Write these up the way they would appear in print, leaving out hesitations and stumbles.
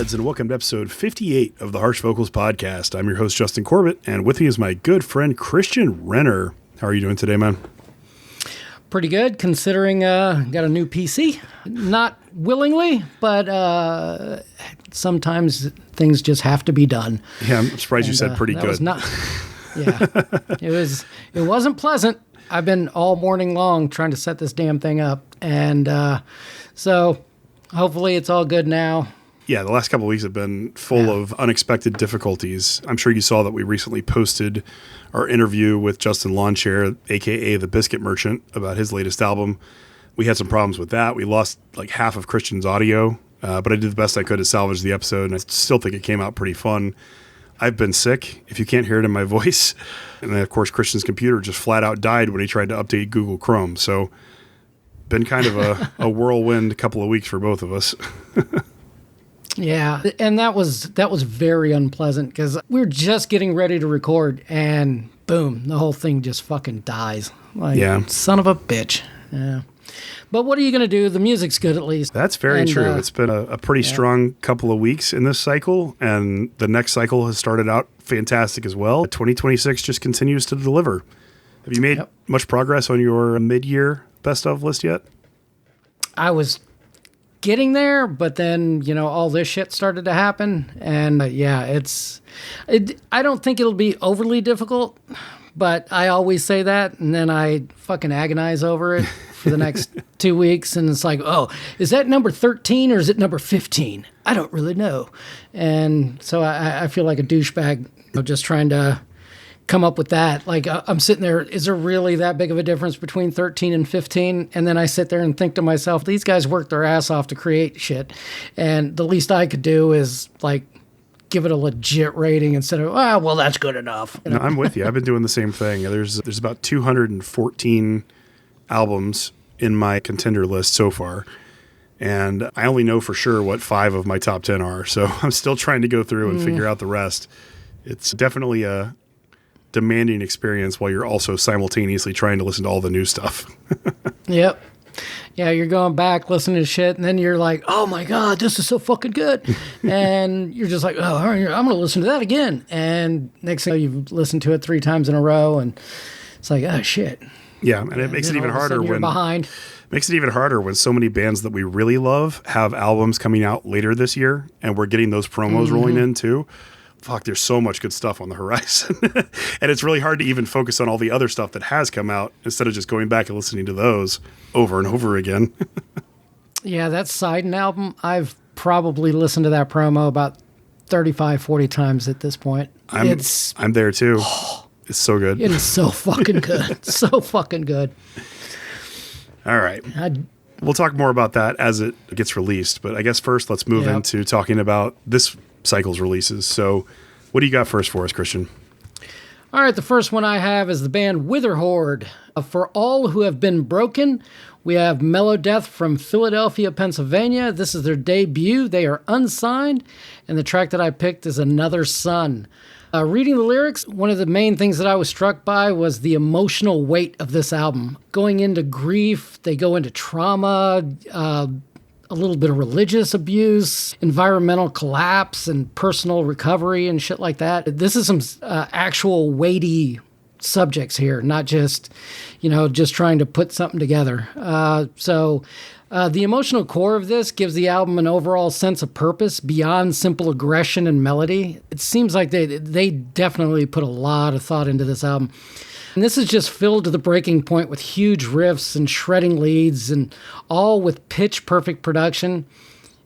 lads, and welcome to episode 58 of the Harsh Vocals Podcast. I'm your host, Justin Corbett, and with me is my good friend, Christian Renner. How are you doing today, man? Pretty good, considering got a new PC. Not willingly, but sometimes things just have to be done. Yeah, I'm surprised you said pretty good. It wasn't pleasant. I've been all morning long trying to set this damn thing up, and so hopefully it's all good now. Yeah, the last couple of weeks have been full of unexpected difficulties. I'm sure you saw that we recently posted our interview with Justin Lawnchair, a.k.a. the Biscuit Merchant, about his latest album. We had some problems with that. We lost like half of Christian's audio, but I did the best I could to salvage the episode, and I still think it came out pretty fun. I've been sick, if you can't hear it in my voice. And then, of course, Christian's computer just flat out died when he tried to update Google Chrome. So been kind of a whirlwind couple of weeks for both of us. Yeah, and that was very unpleasant because we were just getting ready to record, and boom, the whole thing just fucking dies. Like, son of a bitch. Yeah. But what are you going to do? The music's good, at least. That's very true. It's been a pretty strong couple of weeks in this cycle, and the next cycle has started out fantastic as well. 2026 just continues to deliver. Have you made much progress on your mid-year best of list yet? I was getting there, but then, all this shit started to happen, and I don't think it'll be overly difficult, but I always say that, and then I fucking agonize over it for the next 2 weeks, and it's like, oh, is that number 13 or is it number 15? I don't really know. And so I feel like a douchebag, just trying to come up with that. Like, I'm sitting there, is there really that big of a difference between 13 and 15? And then I sit there and think to myself, these guys work their ass off to create shit, and the least I could do is, like, give it a legit rating instead of, well, that's good enough. No, I'm with you. I've been doing the same thing. There's about 214 albums in my contender list so far, and I only know for sure what 5 of my top 10 are, so I'm still trying to go through and figure out the rest. It's definitely a demanding experience while you're also simultaneously trying to listen to all the new stuff. Yep. Yeah, you're going back, listening to shit, and then you're like, oh my God, this is so fucking good. And you're just like, oh, all right, I'm going to listen to that again. And next thing you know, you've listened to it 3 times in a row, and it's like, oh shit. Yeah, and it makes it even harder when behind. Makes it even harder when so many bands that we really love have albums coming out later this year, and we're getting those promos rolling in too. Fuck, there's so much good stuff on the horizon. And it's really hard to even focus on all the other stuff that has come out instead of just going back and listening to those over and over again. Yeah, that Sidon album, I've probably listened to that promo about 35, 40 times at this point. I'm there too. It's so good. It is so fucking good. So fucking good. All right. We'll talk more about that as it gets released. But I guess first let's move into talking about this cycle's releases. So what do you got first for us, Christian? All right, the first one I have is the band Witherhoard. For All Who Have Been Broken, we have Melodic Death from Philadelphia, Pennsylvania. This is their debut. They are unsigned, and the track that I picked is Another Sun. Reading the lyrics, one of the main things that I was struck by was the emotional weight of this album. Going into grief, they go into trauma, a little bit of religious abuse, environmental collapse, and personal recovery and shit like that. This is some actual weighty subjects here, not just, just trying to put something together. So the emotional core of this gives the album an overall sense of purpose beyond simple aggression and melody. It seems like they definitely put a lot of thought into this album. And this is just filled to the breaking point with huge riffs and shredding leads, and all with pitch-perfect production.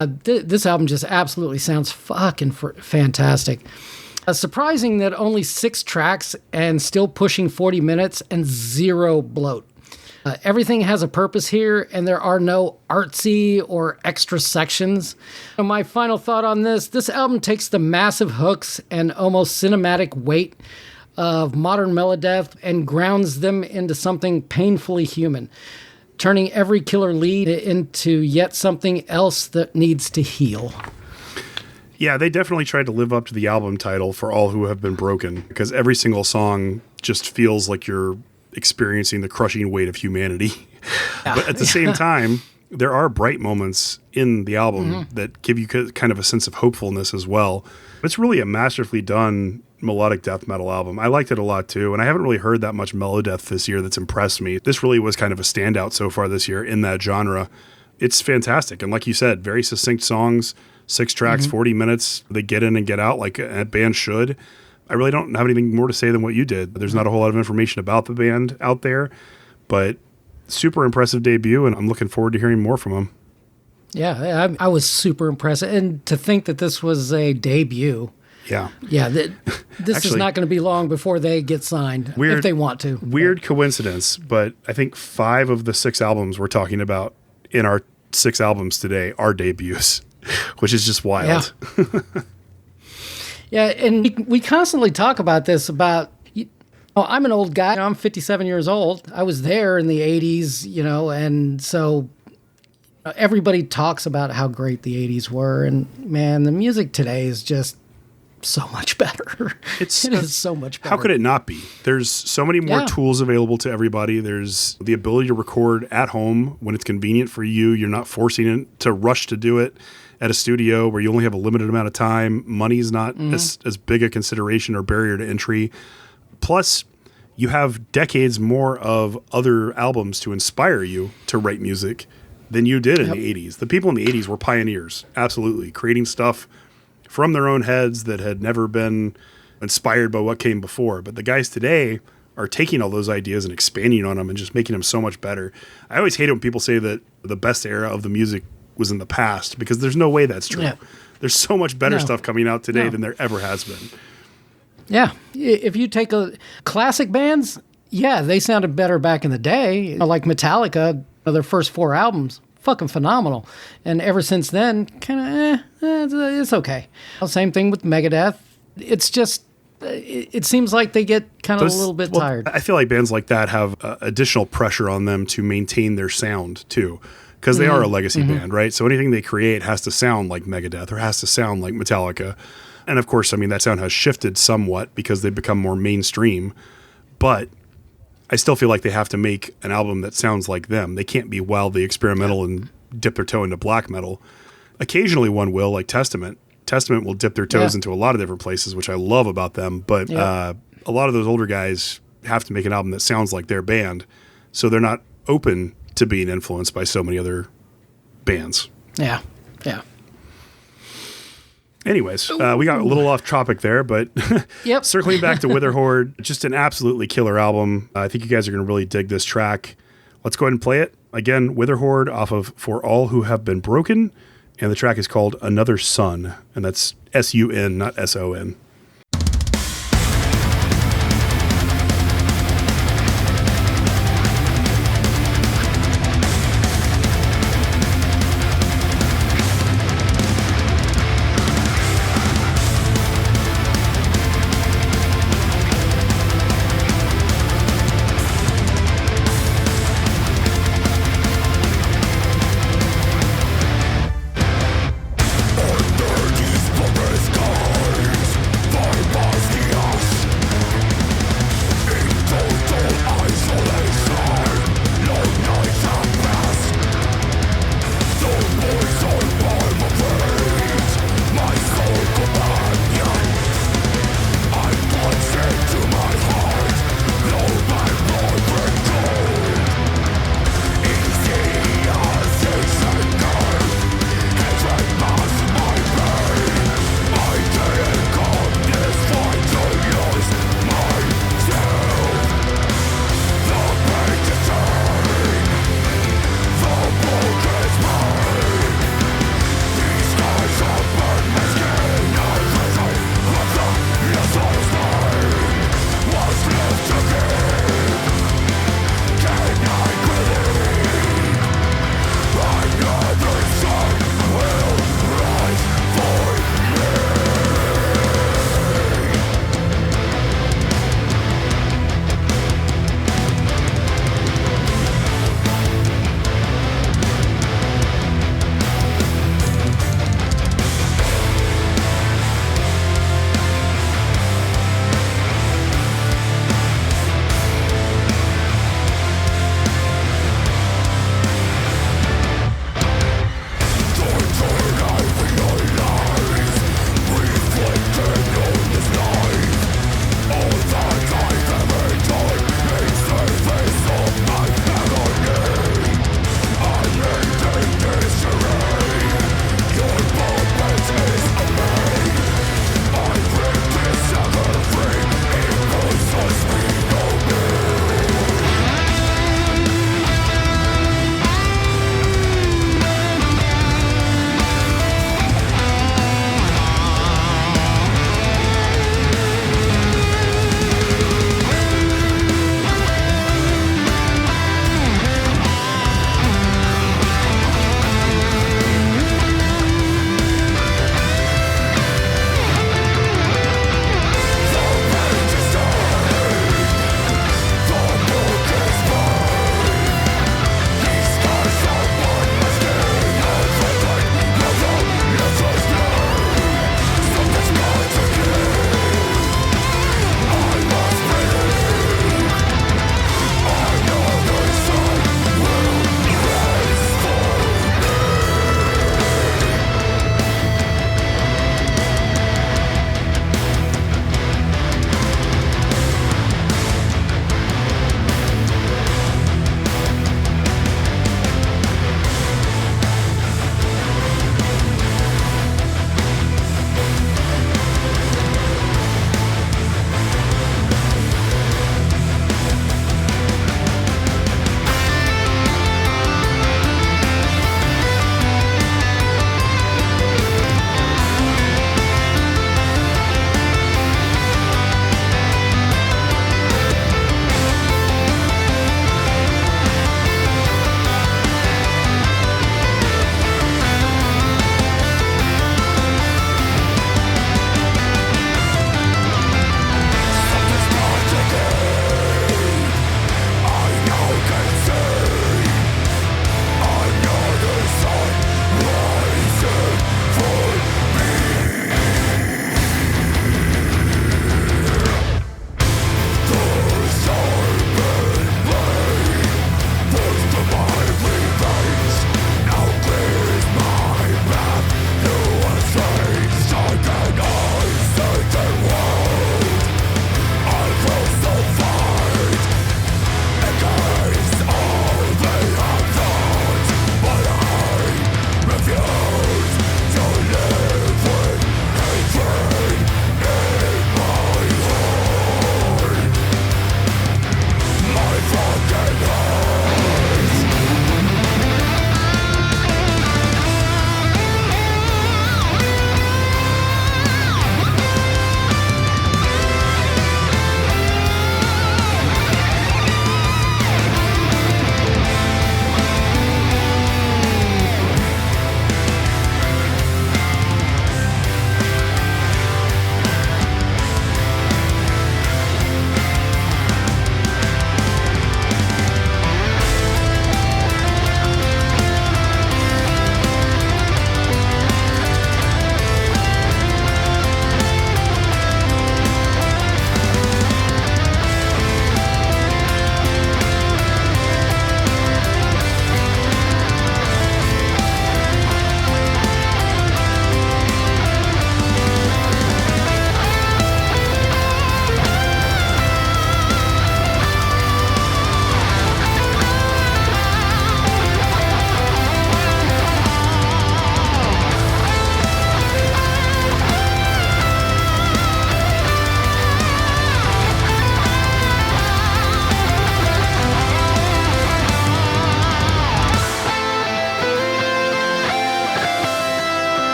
This album just absolutely sounds fucking fantastic. Surprising that only 6 tracks and still pushing 40 minutes and 0 bloat. Everything has a purpose here, and there are no artsy or extra sections. And my final thought on this album takes the massive hooks and almost cinematic weight of modern Melodeath and grounds them into something painfully human, turning every killer lead into yet something else that needs to heal. Yeah, they definitely tried to live up to the album title, For All Who Have Been Broken, because every single song just feels like you're experiencing the crushing weight of humanity. But at the same time, there are bright moments in the album that give you kind of a sense of hopefulness as well. It's really a masterfully done melodic death metal album. I liked it a lot too, and I haven't really heard that much melodeath this year that's impressed me. This really was kind of a standout so far this year in that genre. It's fantastic, and like you said, very succinct songs, 6 tracks, 40 minutes. They get in and get out like a band should. I really don't have anything more to say than what you did. There's not a whole lot of information about the band out there, but super impressive debut, and I'm looking forward to hearing more from them. Yeah, I was super impressed. And to think that this was a debut. Yeah. Yeah, this actually, is not going to be long before they get signed, if they want to. Weird coincidence, but I think 5 of the 6 albums we're talking about in our 6 albums today are debuts, which is just wild. Yeah, yeah, and we constantly talk about this, I'm an old guy. I'm 57 years old. I was there in the 80s, and so everybody talks about how great the 80s were. And, man, the music today is just so much better. It is so much better. How could it not be? There's so many more tools available to everybody. There's the ability to record at home when it's convenient for you. You're not forcing it to rush to do it at a studio where you only have a limited amount of time. Money's not as big a consideration or barrier to entry. Plus, you have decades more of other albums to inspire you to write music than you did in the 80s. The people in the 80s were pioneers, absolutely, creating stuff from their own heads that had never been inspired by what came before. But the guys today are taking all those ideas and expanding on them and just making them so much better. I always hate it when people say that the best era of the music was in the past, because there's no way that's true. Yeah. There's so much better stuff coming out today than there ever has been. Yeah. If you take classic bands, they sounded better back in the day. Like Metallica, their first 4 albums, fucking phenomenal. And ever since then, kind of, it's okay. Same thing with Megadeth. It's just, it seems like they get kind of a little bit tired. I feel like bands like that have additional pressure on them to maintain their sound too, because they are a legacy band, right? So anything they create has to sound like Megadeth or has to sound like Metallica. And of course, I mean, that sound has shifted somewhat because they've become more mainstream, but I still feel like they have to make an album that sounds like them. They can't be wildly experimental and dip their toe into black metal. Occasionally one will, like Testament. Testament will dip their toes into a lot of different places, which I love about them. But a lot of those older guys have to make an album that sounds like their band, so they're not open to being influenced by so many other bands. Yeah. Anyways, we got a little off topic there, but circling back to Witherhoard, just an absolutely killer album. I think you guys are going to really dig this track. Let's go ahead and play it. Again, Witherhoard off of For All Who Have Been Broken, and the track is called Another Sun, and that's S-U-N, not S-O-N.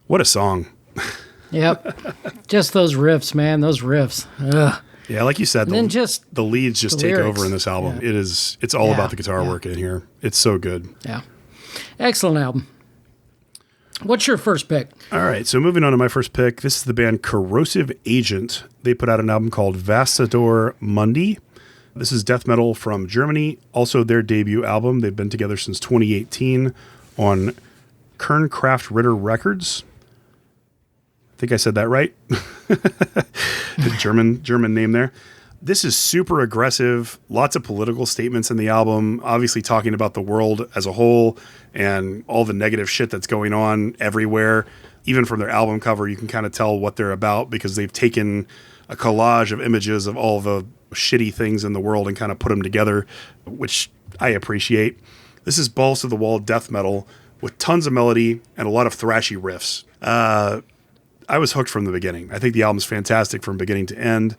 What a song. Yep. Just those riffs, man. Those riffs. Ugh. Yeah, like you said, the leads just take lyrics. over in this album. Yeah. It's all about the guitar work in here. It's so good. Yeah. Excellent album. What's your first pick? All right, so moving on to my first pick. This is the band Corrosive Agent. They put out an album called Vastador Mundi. This is death metal from Germany. Also their debut album. They've been together since 2018 on Kernkraft Ritter Records. I think I said that right. German name there. This is super aggressive. Lots of political statements in the album, obviously talking about the world as a whole and all the negative shit that's going on everywhere. Even from their album cover, you can kind of tell what they're about because they've taken a collage of images of all the shitty things in the world and kind of put them together, which I appreciate. This is balls to the wall death metal with tons of melody and a lot of thrashy riffs. I was hooked from the beginning. I think the album's fantastic from beginning to end.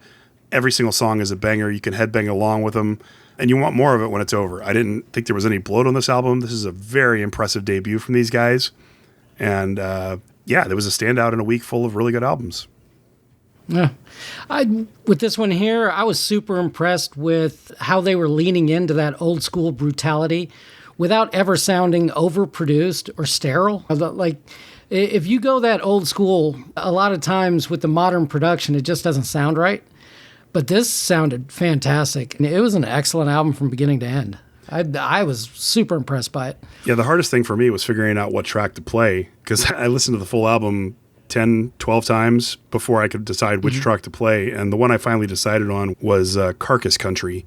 Every single song is a banger. You can headbang along with them, and you want more of it when it's over. I didn't think there was any bloat on this album. This is a very impressive debut from these guys. And there was a standout in a week full of really good albums. Yeah. With this one here, I was super impressed with how they were leaning into that old school brutality without ever sounding overproduced or sterile. Like, if you go that old school, a lot of times with the modern production, it just doesn't sound right. But this sounded fantastic. And it was an excellent album from beginning to end. I was super impressed by it. Yeah, the hardest thing for me was figuring out what track to play because I listened to the full album 10, 12 times before I could decide which track to play. And the one I finally decided on was Carcass Country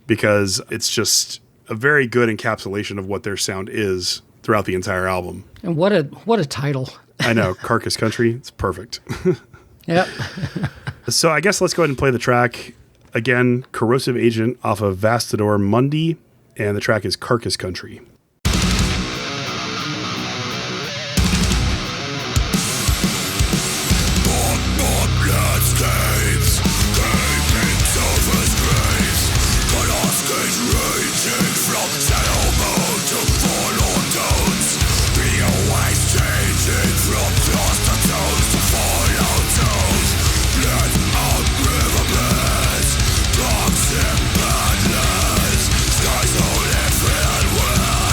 because it's just a very good encapsulation of what their sound is throughout the entire album. And what a title. I know, Carcass Country. It's perfect. Yep. So I guess let's go ahead and play the track. Again, Corrosive Agent off of Vastador Mundi, and the track is Carcass Country. Skies only filled with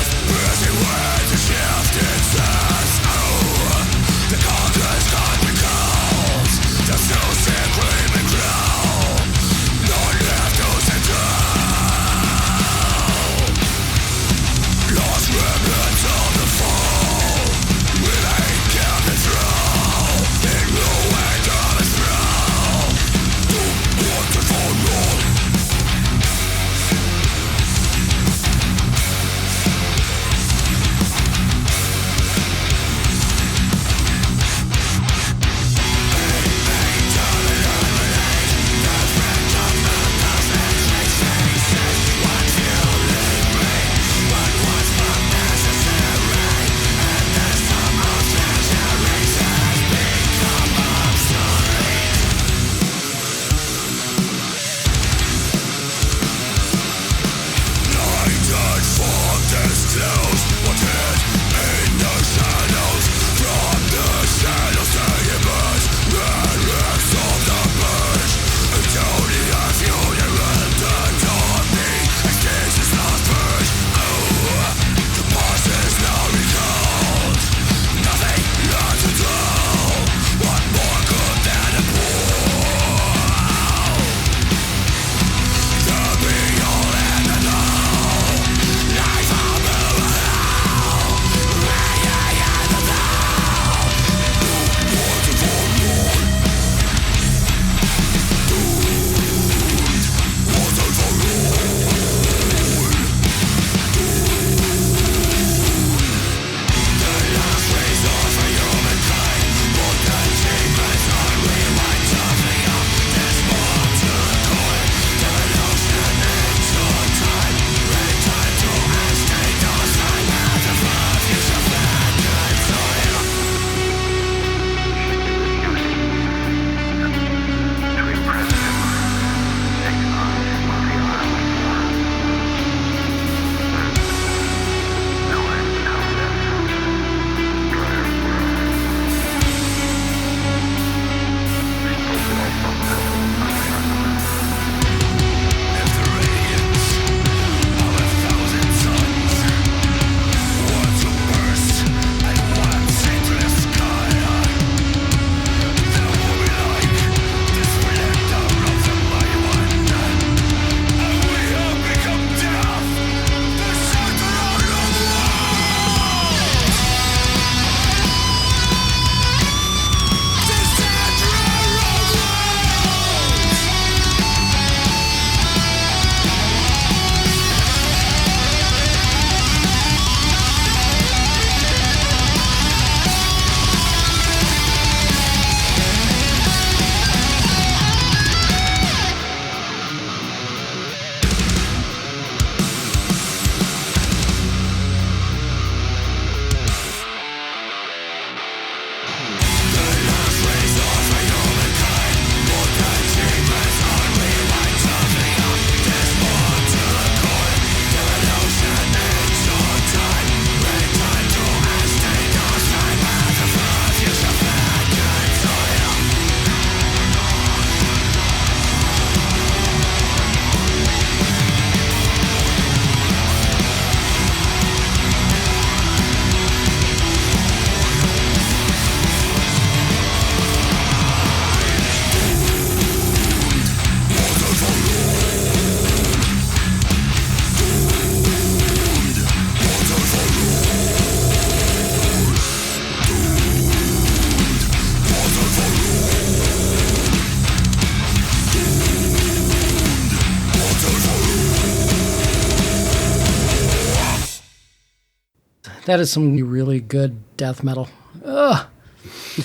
That is some really good death metal. Ugh.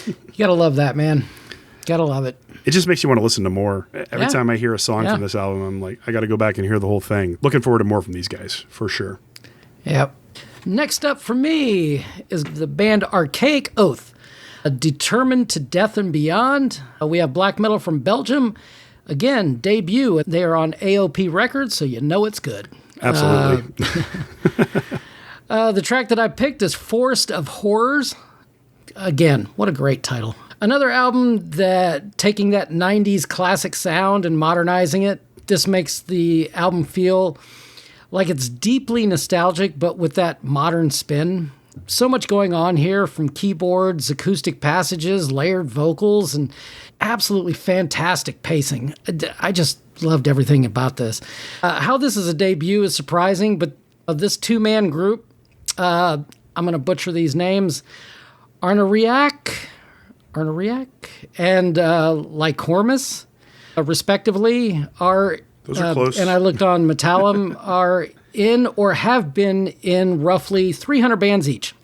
You gotta love that, man. Gotta love it. It just makes you want to listen to more. Every time I hear a song from this album, I'm like, I got to go back and hear the whole thing. Looking forward to more from these guys, for sure. Yep. Next up for me is the band Archaic Oath, Determined to Death and Beyond. We have black metal from Belgium. Again, debut. They are on AOP Records, so you know it's good. Absolutely. The track that I picked is Forest of Horrors. Again, what a great title. Another album that taking that 90s classic sound and modernizing it. This makes the album feel like it's deeply nostalgic, but with that modern spin. So much going on here, from keyboards, acoustic passages, layered vocals, and absolutely fantastic pacing. I just loved everything about this. How this is a debut is surprising, but this two-man group, I'm going to butcher these names, Archaic and Lycormus, respectively, are... Those are close. And I looked on Metallum, are in or have been in roughly 300 bands each.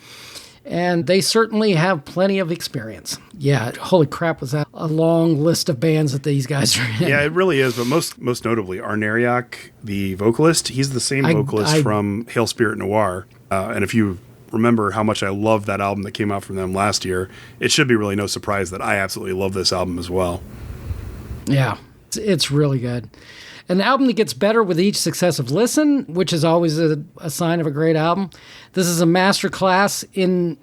And they certainly have plenty of experience. Yeah, holy crap, was that a long list of bands that these guys are in. Yeah, it really is. But most notably, Archaic, the vocalist, he's the same vocalist from Hail Spirit Noir. And if you remember how much I love that album that came out from them last year, it should be really no surprise that I absolutely love this album as well. Yeah, it's really good. An album that gets better with each successive listen, which is always a sign of a great album. This is a masterclass in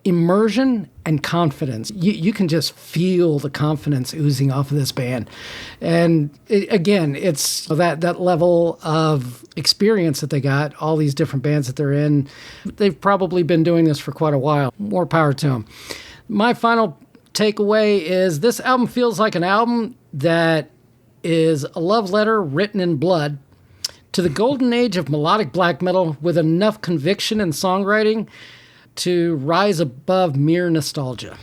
immersion and confidence. You can just feel the confidence oozing off of this band. And it's that level of experience that they got, all these different bands that they're in. They've probably been doing this for quite a while. More power to them. My final takeaway is this album feels like an album that is a love letter written in blood to the golden age of melodic black metal, with enough conviction and songwriting to rise above mere nostalgia.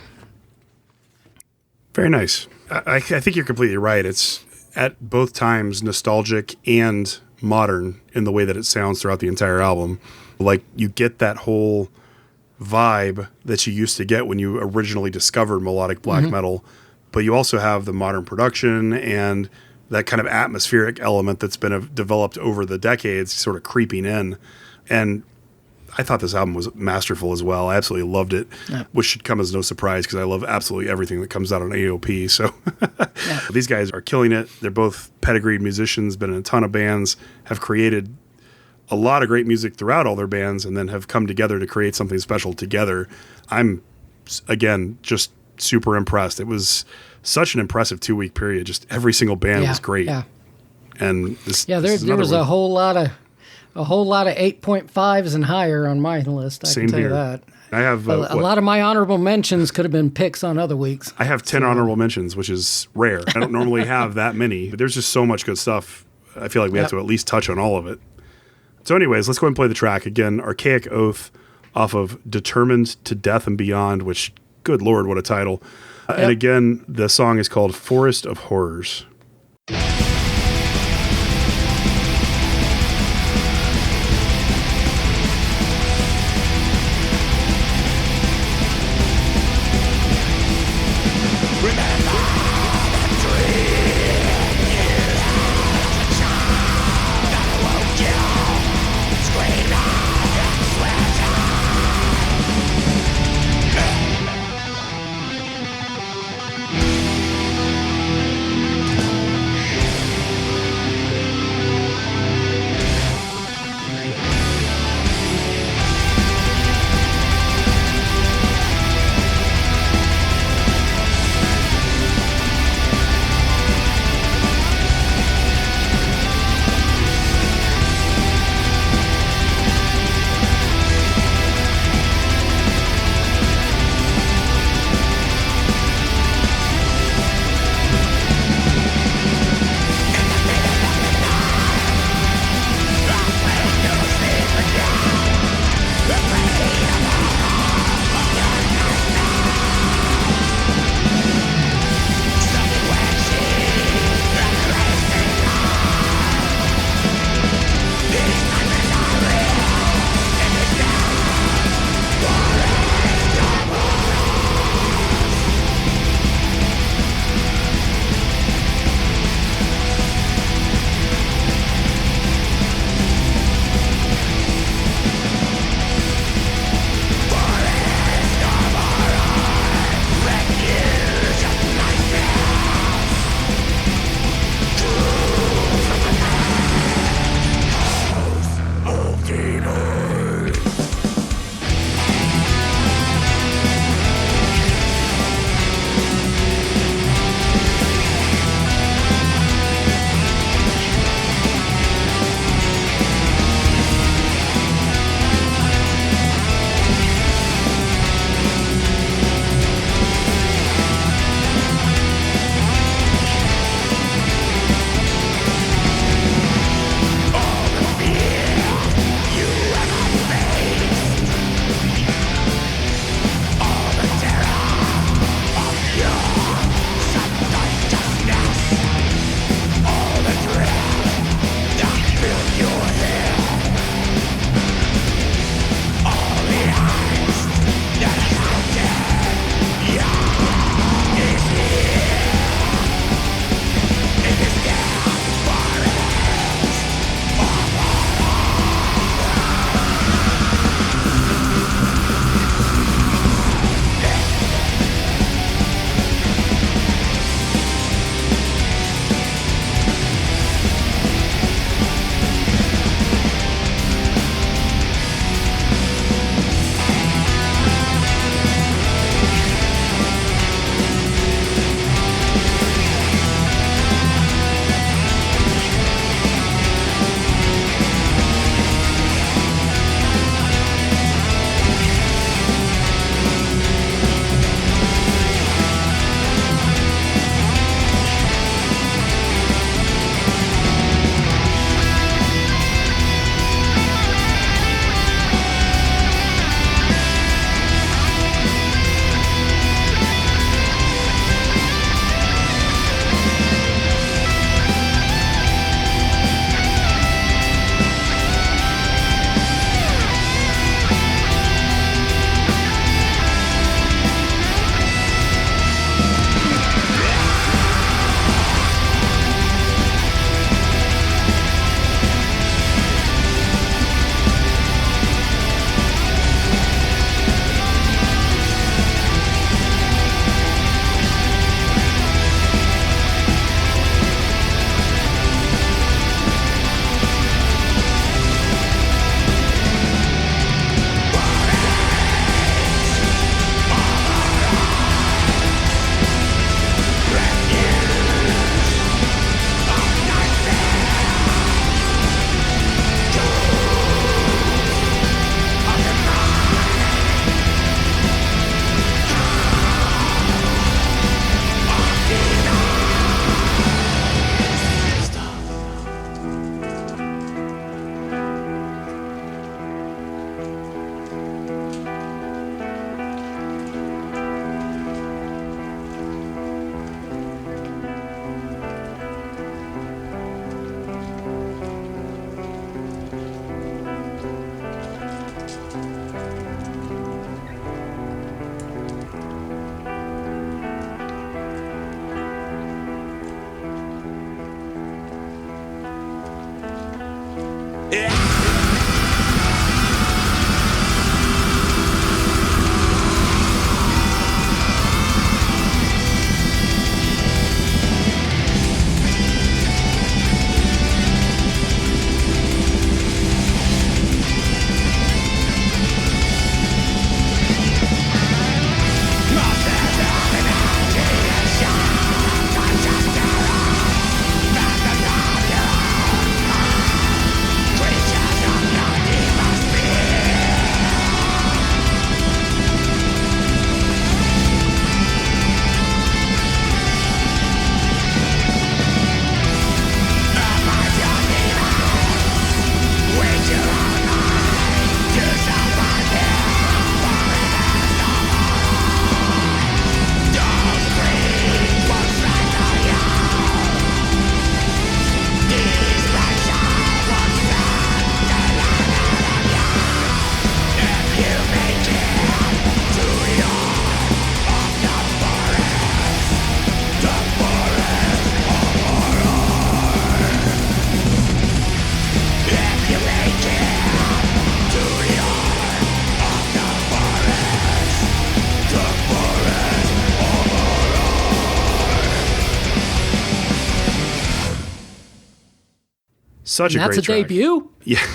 Very nice. I think you're completely right. It's at both times nostalgic and modern in the way that it sounds throughout the entire album. Like, you get that whole vibe that you used to get when you originally discovered melodic black metal, but you also have the modern production and that kind of atmospheric element that's been developed over the decades sort of creeping in. And I thought this album was masterful as well. I absolutely loved it, which should come as no surprise because I love absolutely everything that comes out on AOP. So these guys are killing it. They're both pedigreed musicians, been in a ton of bands, have created a lot of great music throughout all their bands, and then have come together to create something special together. I'm, again, just super impressed. It was such an impressive 2-week period. Just every single band was great. Yeah. And there was a whole lot of 8.5s and higher on my list. I can tell you that. I have a lot of my honorable mentions could have been picks on other weeks. I have 10 honorable mentions, which is rare. I don't normally have that many, but there's just so much good stuff. I feel like we have to at least touch on all of it. So anyways, let's go ahead and play the track. Again, Archaic Oath off of Determined to Death and Beyond, which, good Lord, what a title. And again, the song is called Forest of Horrors. Such And a great that's a track. debut? Yeah.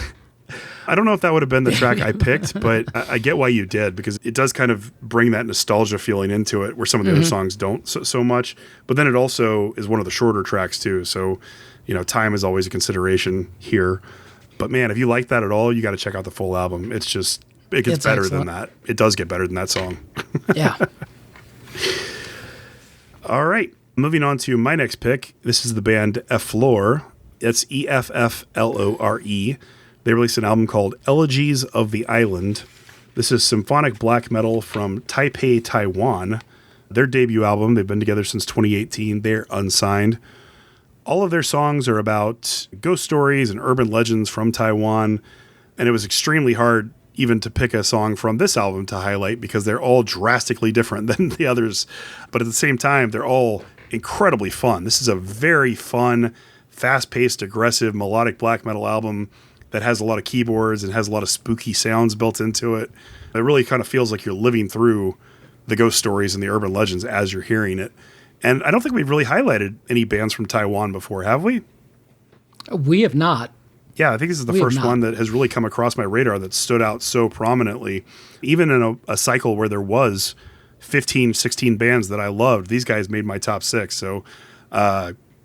I don't know if that would have been the track I picked, but I get why you did, because it does kind of bring that nostalgia feeling into it where some of the other songs don't so much. But then it also is one of the shorter tracks too. So, time is always a consideration here. But man, if you like that at all, you got to check out the full album. It gets better excellent. than that. It does get better than that song. Yeah. All right. Moving on to my next pick. This is the band Efflore. It's Efflore. They released an album called Elegies of the Island. This is symphonic black metal from Taipei, Taiwan. Their debut album, they've been together since 2018. They're unsigned. All of their songs are about ghost stories and urban legends from Taiwan. And it was extremely hard even to pick a song from this album to highlight because they're all drastically different than the others. But at the same time, they're all incredibly fun. This is a very fun, fast-paced, aggressive, melodic black metal album that has a lot of keyboards and has a lot of spooky sounds built into it. It really kind of feels like you're living through the ghost stories and the urban legends as you're hearing it. And I don't think we've really highlighted any bands from Taiwan before, have we? We have not. Yeah, I think this is the first one that has really come across my radar that stood out so prominently. Even in a cycle where there was 15, 16 bands that I loved, these guys made my top 6. So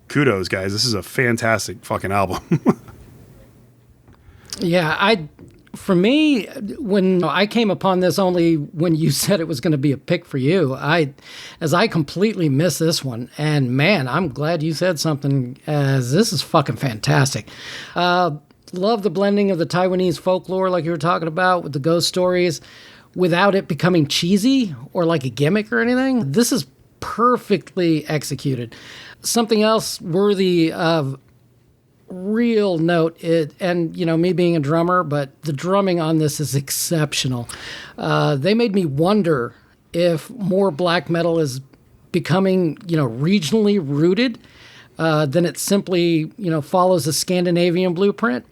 kudos, guys. This is a fantastic fucking album. Yeah, for me, when I came upon this only when you said it was going to be a pick for you, as I completely missed this one. And man, I'm glad you said something, as this is fucking fantastic. Love the blending of the Taiwanese folklore like you were talking about with the ghost stories without it becoming cheesy or like a gimmick or anything. This is perfectly executed. Something else worthy of real note, and me being a drummer, but the drumming on this is exceptional. They made me wonder if more black metal is becoming regionally rooted than it simply follows a Scandinavian blueprint,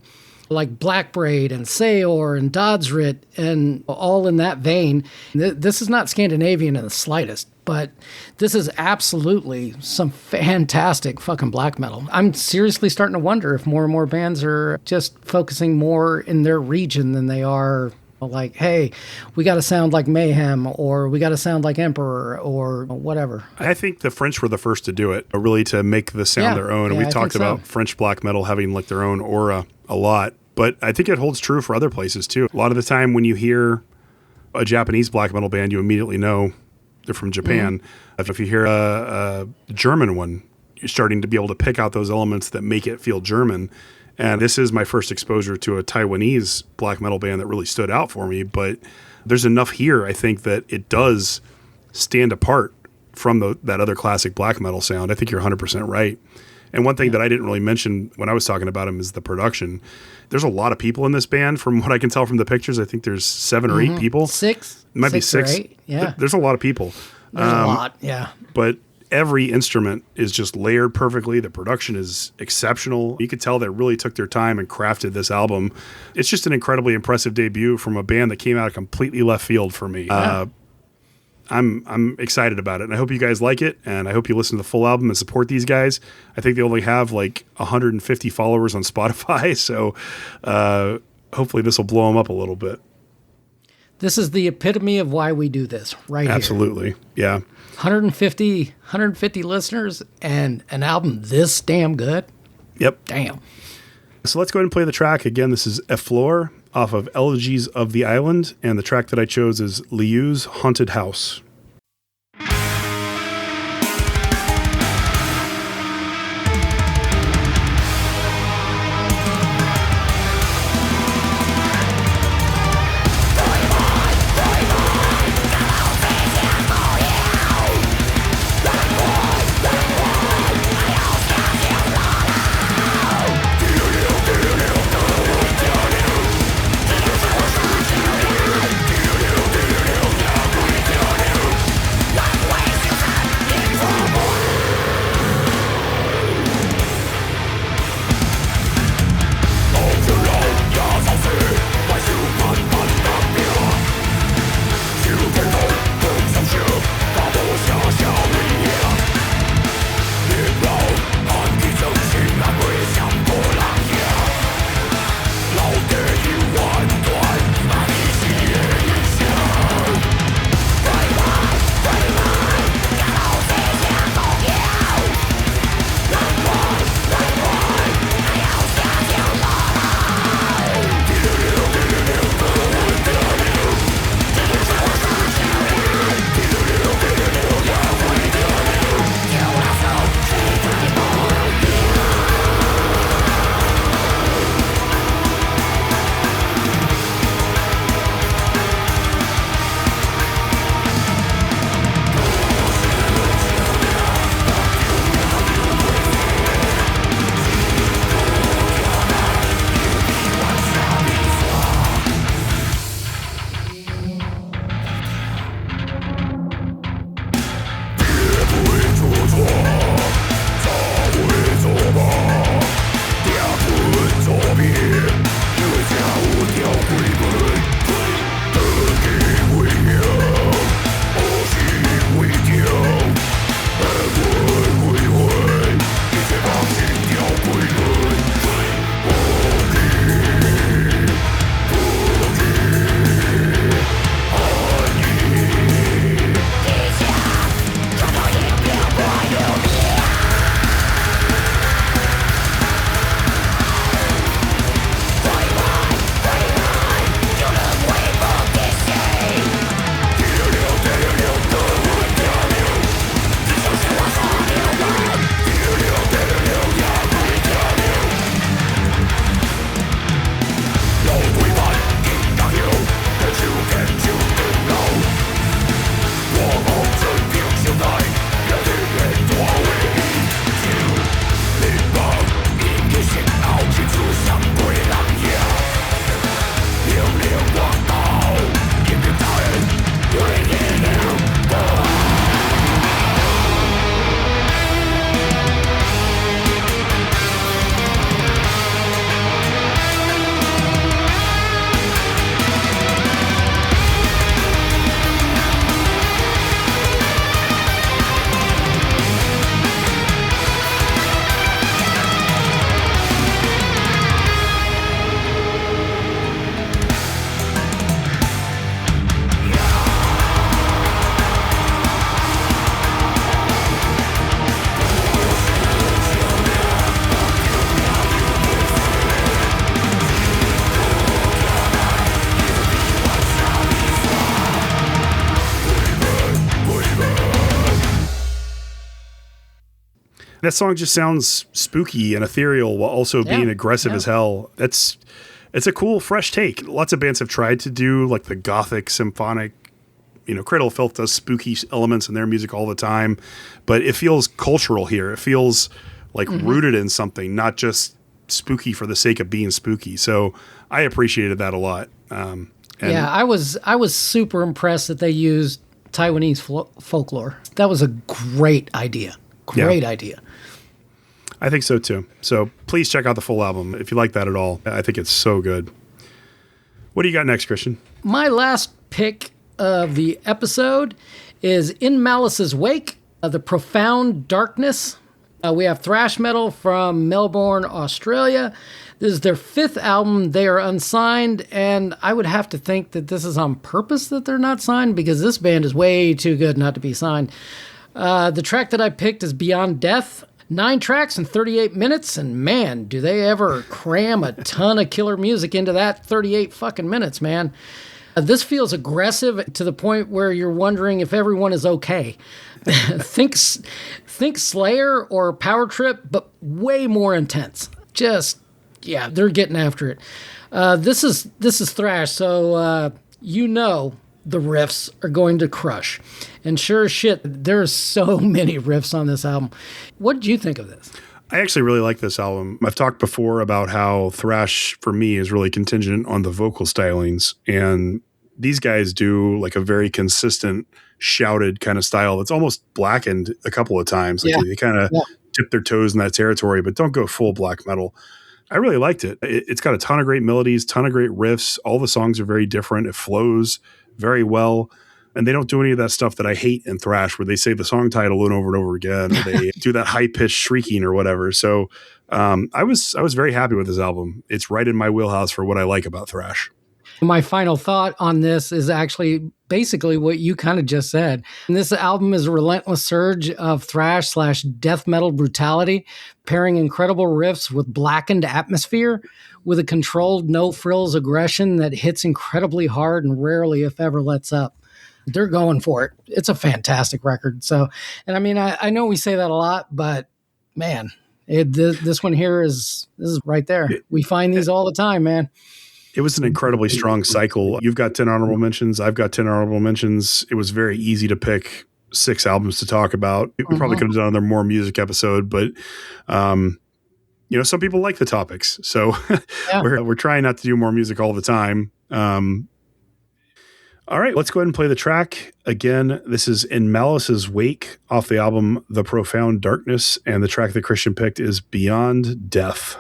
like Black Braid and Seor and Dodsrit and all in that vein. This is not Scandinavian in the slightest, but this is absolutely some fantastic fucking black metal. I'm seriously starting to wonder if more and more bands are just focusing more in their region than they are like, hey, we got to sound like Mayhem, or we got to sound like Emperor, or whatever. I think the French were the first to do it, really to make the sound their own. And we talked about French black metal having like their own aura a lot. But I think it holds true for other places too. A lot of the time when you hear a Japanese black metal band, you immediately know they're from Japan. If you hear a German one, you're starting to be able to pick out those elements that make it feel German. And this is my first exposure to a Taiwanese black metal band that really stood out for me. But there's enough here, I think, that it does stand apart from that other classic black metal sound. I think you're 100% right. And one thing that I didn't really mention when I was talking about him is the production. There's a lot of people in this band. From what I can tell from the pictures, I think there's 7 or 8 people. 6? It might be 6. Or 8. Yeah. There's a lot of people. There's a lot, yeah. But every instrument is just layered perfectly. The production is exceptional. You could tell they really took their time and crafted this album. It's just an incredibly impressive debut from a band that came out of completely left field for me. Yeah. I'm excited about it, and I hope you guys like it, and I hope you listen to the full album and support these guys. I think they only have like 150 followers on Spotify, so hopefully this will blow them up a little bit. This is the epitome of why we do this, right? Absolutely, yeah. 150 listeners and an album this damn good? Yep. Damn. So let's go ahead and play the track. Again, this is Efflore off of Elegies of the Island, and the track that I chose is Liu's Haunted House. That song just sounds spooky and ethereal while also being aggressive as hell. It's a cool, fresh take. Lots of bands have tried to do like the gothic, symphonic, Cradle of Filth does spooky elements in their music all the time, but it feels cultural here. It feels like rooted in something, not just spooky for the sake of being spooky. So I appreciated that a lot. I was super impressed that they used Taiwanese folklore. That was a great idea. Great idea. I think so too. So please check out the full album if you like that at all. I think it's so good. What do you got next, Christian? My last pick of the episode is In Malice's Wake, The Profound Darkness. We have thrash metal from Melbourne, Australia. This is their 5th album. They are unsigned, and I would have to think that this is on purpose that they're not signed, because this band is way too good not to be signed. The track that I picked is Beyond Death. 9 tracks and 38 minutes, and man, do they ever cram a ton of killer music into that 38 fucking minutes, man. This feels aggressive to the point where you're wondering if everyone is okay. Think Slayer or Power Trip, but way more intense. They're getting after it. This is thrash, so the riffs are going to crush. And sure as shit, there's so many riffs on this album. What did you think of this? I actually really like this album. I've talked before about how thrash for me is really contingent on the vocal stylings, and these guys do like a very consistent shouted kind of style that's almost blackened a couple of times. Like they kind of dip their toes in that territory, but don't go full black metal. I really liked it. It's got a ton of great melodies, ton of great riffs. All the songs are very different. It flows very well. And they don't do any of that stuff that I hate in thrash, where they say the song title over and over again, or they do that high pitched shrieking or whatever. So I was very happy with this album. It's right in my wheelhouse for what I like about thrash. My final thought on this is actually basically what you kind of just said. And this album is a relentless surge of thrash/death metal brutality, pairing incredible riffs with blackened atmosphere, with a controlled, no-frills aggression that hits incredibly hard and rarely, if ever, lets up. They're going for it. It's a fantastic record. So, and I mean, I know we say that a lot, but man, this one here is right there. We find these all the time, man. It was an incredibly strong cycle. You've got 10 honorable mentions. I've got 10 honorable mentions. It was very easy to pick 6 albums to talk about. We probably could have done another more music episode, but some people like the topics. So we're trying not to do more music all the time. All right, let's go ahead and play the track. Again, this is In Malice's Wake off the album The Profound Darkness, and the track that Christian picked is Beyond Death.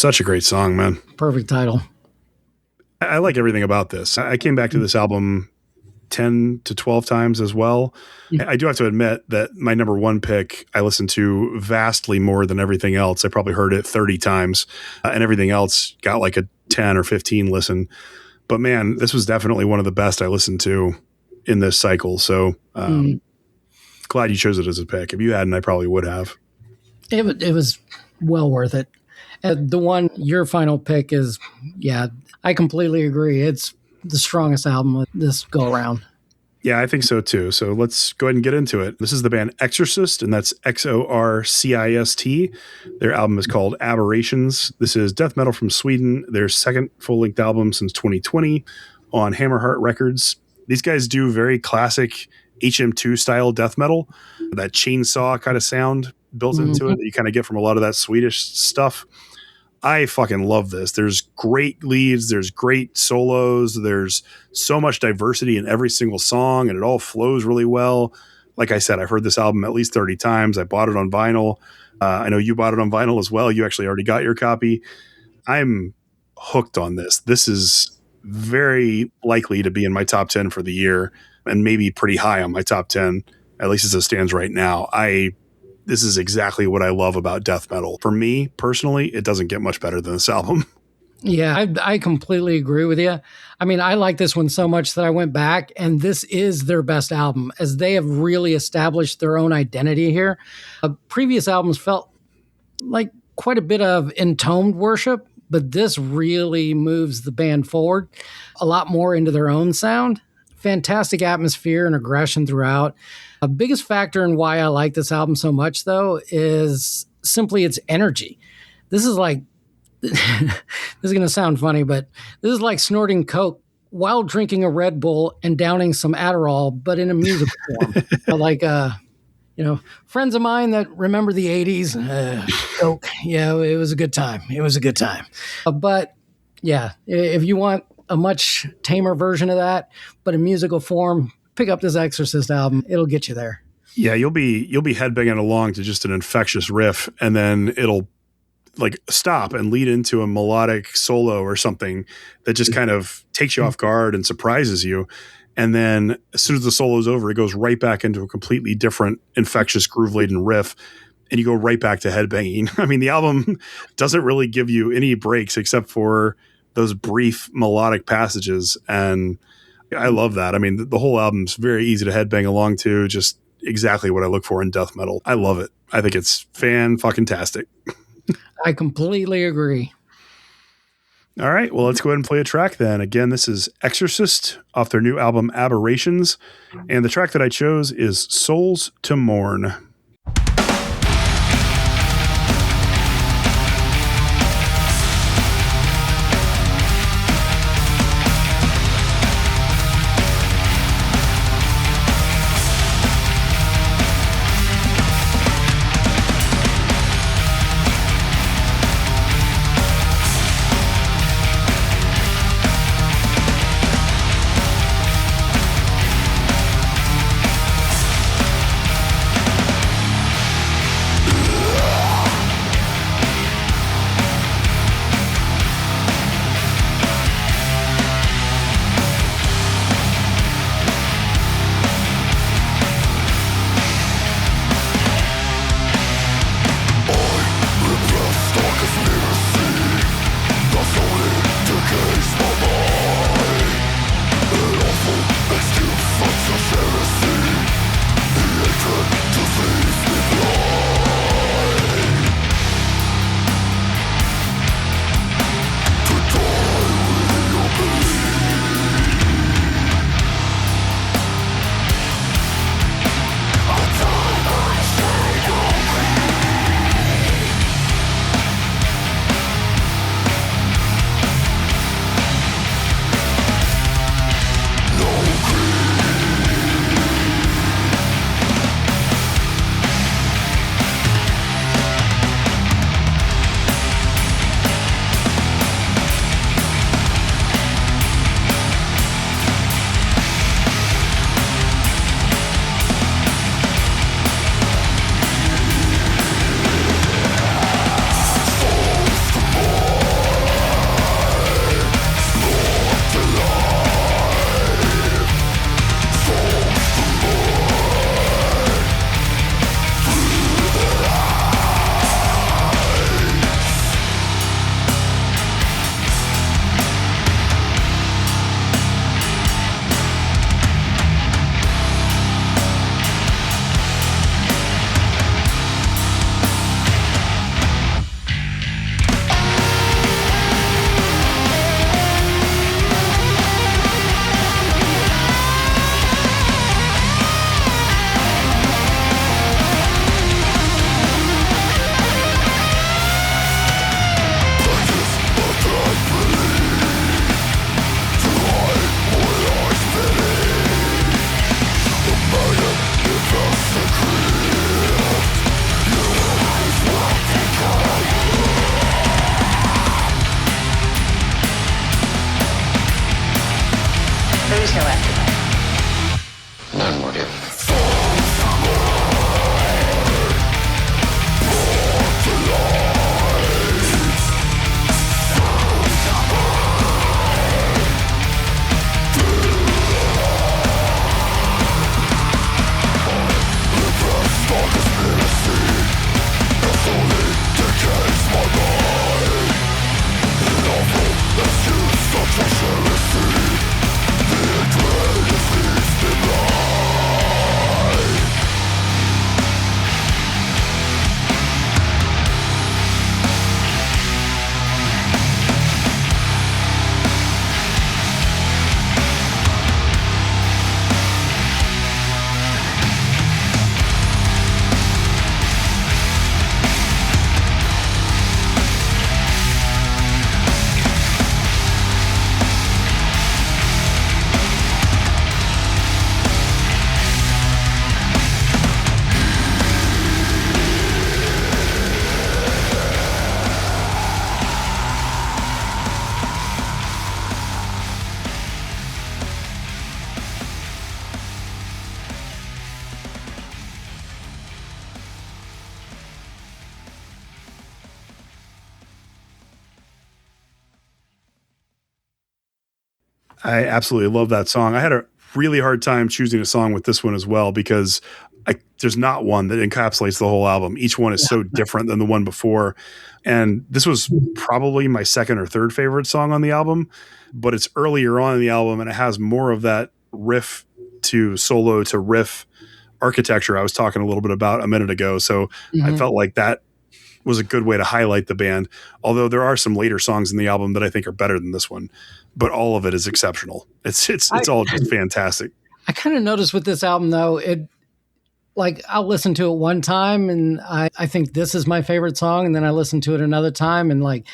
Such a great song, man. Perfect title. I like everything about this. I came back to this album 10 to 12 times as well. I do have to admit that my number one pick, I listened to vastly more than everything else. I probably heard it 30 times, and everything else got like a 10 or 15 listen. But man, this was definitely one of the best I listened to in this cycle. So glad you chose it as a pick. If you hadn't, I probably would have. It was well worth it. The one, your final pick is, yeah, I completely agree. It's the strongest album of this go around. Yeah, I think so too. So let's go ahead and get into it. This is the band Exorcist, and that's Xorcist. Their album is called Aberrations. This is death metal from Sweden, their second full-length album since 2020 on Hammerheart Records. These guys do very classic HM2 style death metal, that chainsaw kind of sound built into it that you kind of get from a lot of that Swedish stuff. I fucking love this. There's great leads. There's great solos. There's so much diversity in every single song, and it all flows really well. Like I said, I've heard this album at least 30 times. I bought it on vinyl. I know you bought it on vinyl as well. You actually already got your copy. I'm hooked on this. This is very likely to be in my top 10 for the year, and maybe pretty high on my top 10, at least as it stands right now. This is exactly what I love about death metal. For me, personally, it doesn't get much better than this album. Yeah, I completely agree with you. I mean, I like this one so much that I went back, and this is their best album, as they have really established their own identity here. Previous albums felt like quite a bit of entombed worship, but this really moves the band forward a lot more into their own sound. Fantastic atmosphere and aggression throughout. The biggest factor in why I like this album so much, though, is simply its energy. This is like, this is going to sound funny, but this is like snorting Coke while drinking a Red Bull and downing some Adderall, but in a musical form. Like, friends of mine that remember the 80s, Coke, yeah, it was a good time. It was a good time. But yeah, if you want a much tamer version of that, but in musical form, pick up this Exorcist album. It'll get you there. Yeah, you'll be headbanging along to just an infectious riff, and then it'll like stop and lead into a melodic solo or something that just kind of takes you off guard and surprises you. And then as soon as the solo's over, it goes right back into a completely different infectious groove-laden riff, and you go right back to headbanging. I mean, the album doesn't really give you any breaks except for those brief melodic passages, and I love that. I mean, the whole album's very easy to headbang along to, just exactly what I look for in death metal. I love it. I think it's fan-fucking-tastic. I completely agree. All right, well, let's go ahead and play a track then. Again, this is Exorcist off their new album Aberrations, and the track that I chose is Souls to Mourn. There's no afterlife. None whatever. I absolutely love that song. I had a really hard time choosing a song with this one as well because there's not one that encapsulates the whole album. Each one is so different than the one before. And this was probably my second or third favorite song on the album, but it's earlier on in the album and it has more of that riff to solo to riff architecture I was talking a little bit about a minute ago. So I felt like that was a good way to highlight the band. Although there are some later songs in the album that I think are better than this one, but all of it is exceptional. It's all just fantastic. I kind of noticed with this album though, I'll listen to it one time and I think this is my favorite song. And then I listen to it another time and I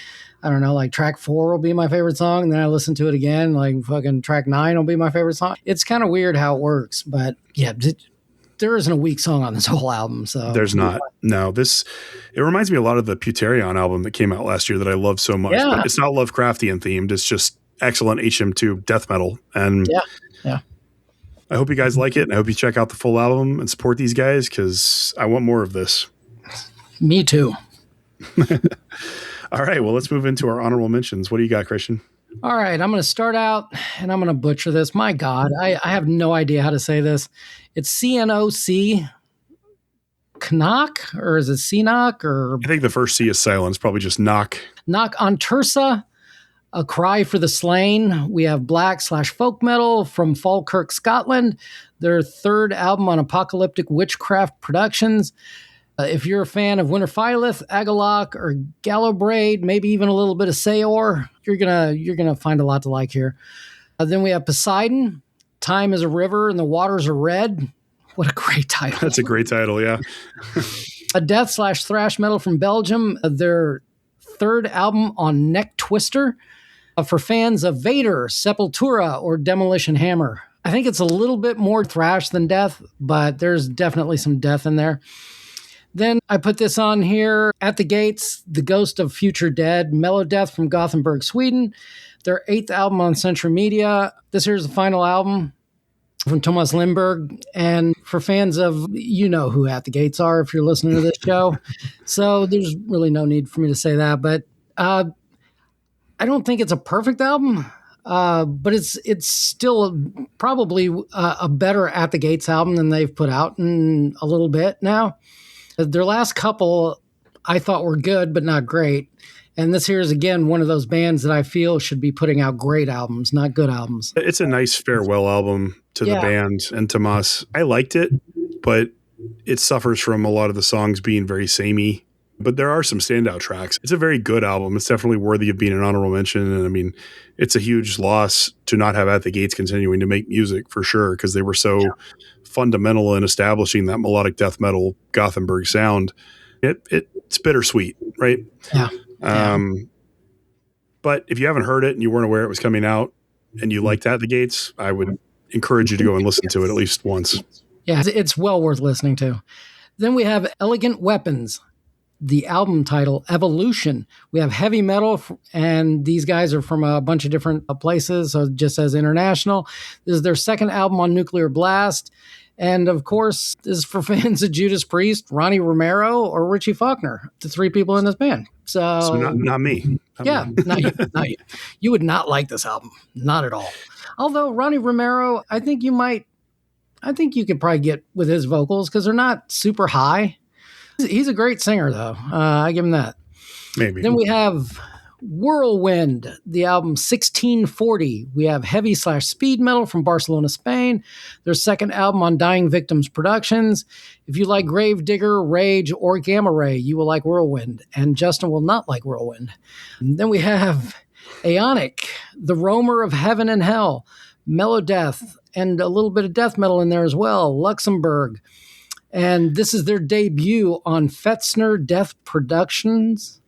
don't know, track 4 will be my favorite song. And then I listen to it again, fucking track 9 will be my favorite song. It's kind of weird how it works, but yeah, there isn't a weak song on this whole album. So there's not. No, it reminds me a lot of the Puterion album that came out last year that I love so much. Yeah. But it's not Lovecraftian themed. It's just excellent HM2 death metal. And yeah. I hope you guys like it. And I hope you check out the full album and support these guys because I want more of this. Me too. All right. Well, let's move into our honorable mentions. What do you got, Christian? All right, I'm going to start out, and I'm going to butcher this. My God, I have no idea how to say this. It's CNOC, Knock, or is it CNOC? Or I think the first C is silent. It's probably just knock. Knock on Tursa, A Cry for the Slain. We have black/folk metal from Falkirk, Scotland. Their third album on Apocalyptic Witchcraft Productions. If you're a fan of Winter Phylith, Agalok, or Gallowbraid, maybe even a little bit of Sayor, you're gonna find a lot to like here. Then we have Poseidon, Time is a River and the Waters are Red. What a great title. That's a great title, yeah. A death/thrash metal from Belgium. Their third album on Neck Twister. For fans of Vader, Sepultura, or Demolition Hammer. I think it's a little bit more thrash than death, but there's definitely some death in there. Then I put this on here, At the Gates, The Ghost of Future Dead, Melodic Death from Gothenburg, Sweden. Their 8th album on Central Media. This here's the final album from Thomas Lindberg. And for fans of, you know who At the Gates are if you're listening to this show. So there's really no need for me to say that. But I don't think it's a perfect album, but it's still probably a better At the Gates album than they've put out in a little bit now. Their last couple I thought were good, but not great. And this here is, again, one of those bands that I feel should be putting out great albums, not good albums. It's a nice farewell album to the band and Tomas. I liked it, but it suffers from a lot of the songs being very samey. But there are some standout tracks. It's a very good album. It's definitely worthy of being an honorable mention. And I mean, it's a huge loss to not have At the Gates continuing to make music for sure, because they were so fundamental in establishing that melodic death metal Gothenburg sound. It's bittersweet, right? Yeah. But if you haven't heard it and you weren't aware it was coming out and you liked At the Gates, I would encourage you to go and listen to it at least once. Yeah, it's well worth listening to. Then we have Elegant Weapons, the album title, Evolution. We have heavy metal, and these guys are from a bunch of different places, so it just says international. This is their second album on Nuclear Blast. And of course, this is for fans of Judas Priest, Ronnie Romero, or Richie Faulkner, the three people in this band. So not me. Not you. Not you. You would not like this album. Not at all. Although Ronnie Romero, I think you could probably get with his vocals because they're not super high. He's a great singer, though. I give him that. Maybe. Then we have Whirlwind, the album 1640. We have heavy/speed metal from Barcelona, Spain. Their second album on Dying Victims Productions. If you like Gravedigger, Rage, or Gamma Ray, you will like Whirlwind. And Justin will not like Whirlwind. And then we have Aeonic, the Roamer of Heaven and Hell, Melodeath, and a little bit of death metal in there as well, Luxembourg. And this is their debut on Fetzner Death Productions.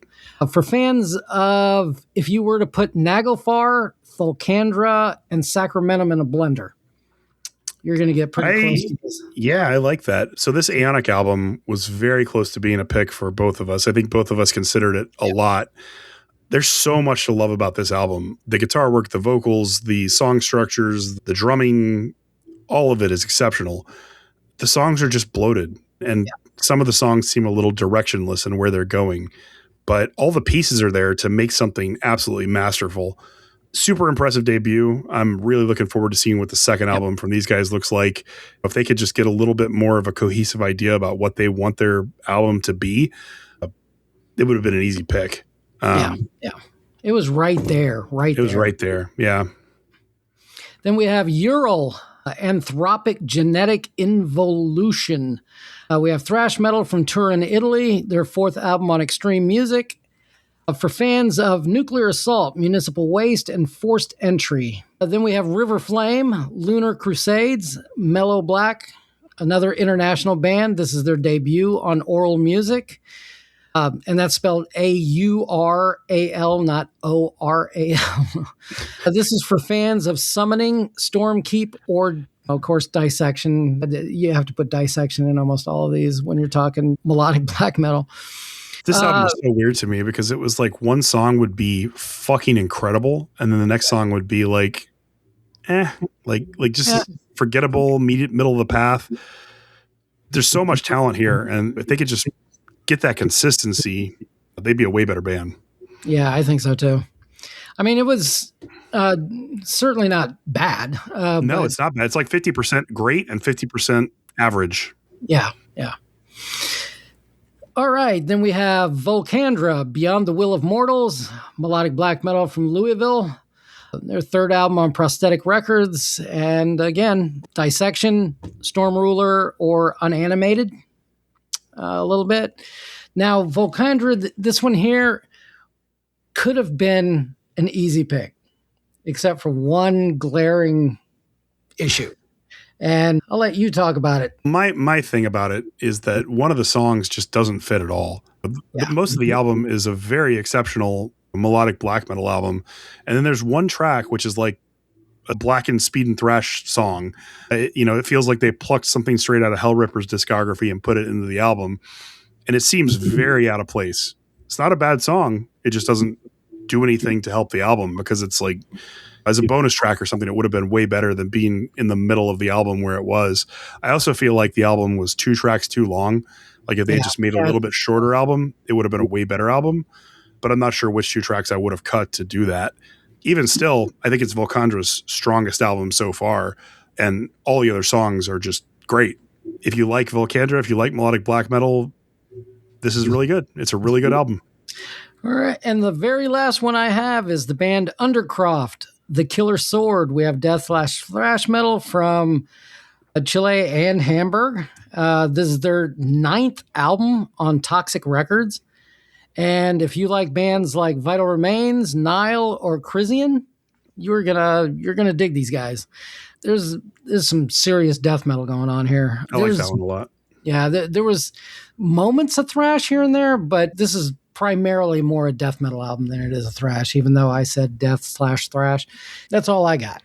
For fans of, if you were to put Naglfar, Thulkandra, and Sacramentum in a blender, you're going to get pretty close to this. Yeah, I like that. So this Aeonic album was very close to being a pick for both of us. I think both of us considered it a lot. There's so much to love about this album. The guitar work, the vocals, the song structures, the drumming, all of it is exceptional. The songs are just bloated, and some of the songs seem a little directionless in where they're going. But all the pieces are there to make something absolutely masterful. Super impressive debut. I'm really looking forward to seeing what the second album from these guys looks like. If they could just get a little bit more of a cohesive idea about what they want their album to be, it would have been an easy pick. Yeah. It was right there. It was right there. Yeah. Then we have Ural, Anthropic Genetic Involution. We have thrash metal from Turin, Italy, their fourth album on Extreme Music. For fans of Nuclear Assault, Municipal Waste, and Forced Entry. Then we have River Flame, Lunar Crusades, Mellow Black, another international band. This is their debut on Oral Music. And that's spelled A-U-R-A-L, not O-R-A-L. This is for fans of Summoning, Stormkeep, or, of course, Dissection. You have to put Dissection in almost all of these when you're talking melodic black metal. This album was so weird to me because it was like one song would be fucking incredible, and then the next song would be like just forgettable, middle of the path. There's so much talent here, and if they could just get that consistency, they'd be a way better band. Yeah, I think so too. I mean, it was certainly not bad. No, it's not bad. It's like 50% great and 50% average. Yeah. All right, then we have Volcandra, Beyond the Will of Mortals, melodic black metal from Louisville. Their third album on Prosthetic Records. And again, Dissection, Storm Ruler, or Unanimated a little bit. Now, Volcandra, this one here could have been an easy pick, except for one glaring issue. And I'll let you talk about it. My thing about it is that one of the songs just doesn't fit at all. Yeah. Most of the album is a very exceptional melodic black metal album. And then there's one track, which is like a blackened speed and thrash song. It feels like they plucked something straight out of Hellripper's discography and put it into the album. And it seems very out of place. It's not a bad song. It just doesn't do anything to help the album because it's like, as a bonus track or something, it would have been way better than being in the middle of the album where it was. I also feel like the album was 2 tracks too long. Like if they just made a little bit shorter album, it would have been a way better album. But I'm not sure which 2 tracks I would have cut to do that. Even still, I think it's Volcandra's strongest album so far. And all the other songs are just great. If you like Volcandra, if you like melodic black metal, this is really good. It's a really good album. All right. And the very last one I have is the band Undercroft, The Killer Sword. We have death/thrash metal from Chile and Hamburg. This is their 9th album on Toxic Records. And if you like bands like Vital Remains, Nile, or Crisian, you're gonna dig these guys. There's some serious death metal going on here. I like that one a lot. Yeah, there was moments of thrash here and there, but this is primarily more a death metal album than it is a thrash, even though I said death/thrash. That's all I got.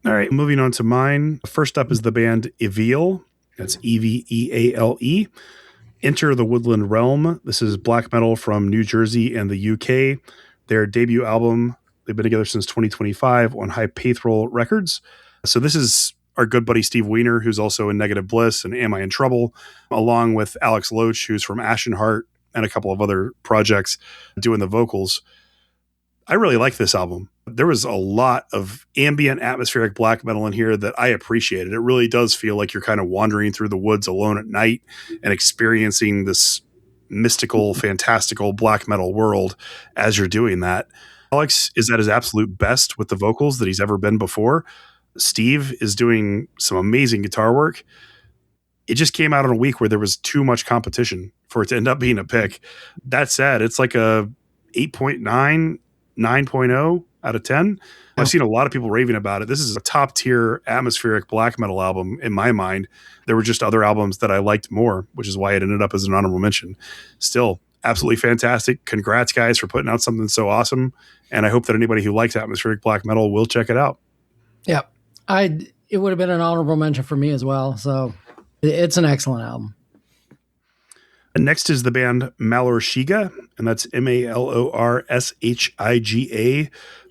All right, moving on to mine. First up is the band Evile. That's Eveale. Enter the Woodland Realm. This is black metal from New Jersey and the UK. Their debut album, they've been together since 2025 on High Pathral Records. So this is our good buddy Steve Weiner, who's also in Negative Bliss and Am I in Trouble, along with Alex Loach, who's from Ashenheart and a couple of other projects doing the vocals. I really like this album. There was a lot of ambient atmospheric black metal in here that I appreciated. It really does feel like you're kind of wandering through the woods alone at night and experiencing this mystical, fantastical black metal world as you're doing that. Alex is at his absolute best with the vocals that he's ever been before. Steve is doing some amazing guitar work. It just came out in a week where there was too much competition for it to end up being a pick. That said, it's like a 8.9, 9.0 out of 10. I've seen a lot of people raving about it. This is a top tier atmospheric black metal album in my mind. There were just other albums that I liked more, which is why it ended up as an honorable mention. Still, absolutely fantastic. Congrats, guys, for putting out something so awesome. And I hope that anybody who likes atmospheric black metal will check it out. Yeah, it would have been an honorable mention for me as well. So it's an excellent album. And next is the band Malorshiga, and that's Malorshiga.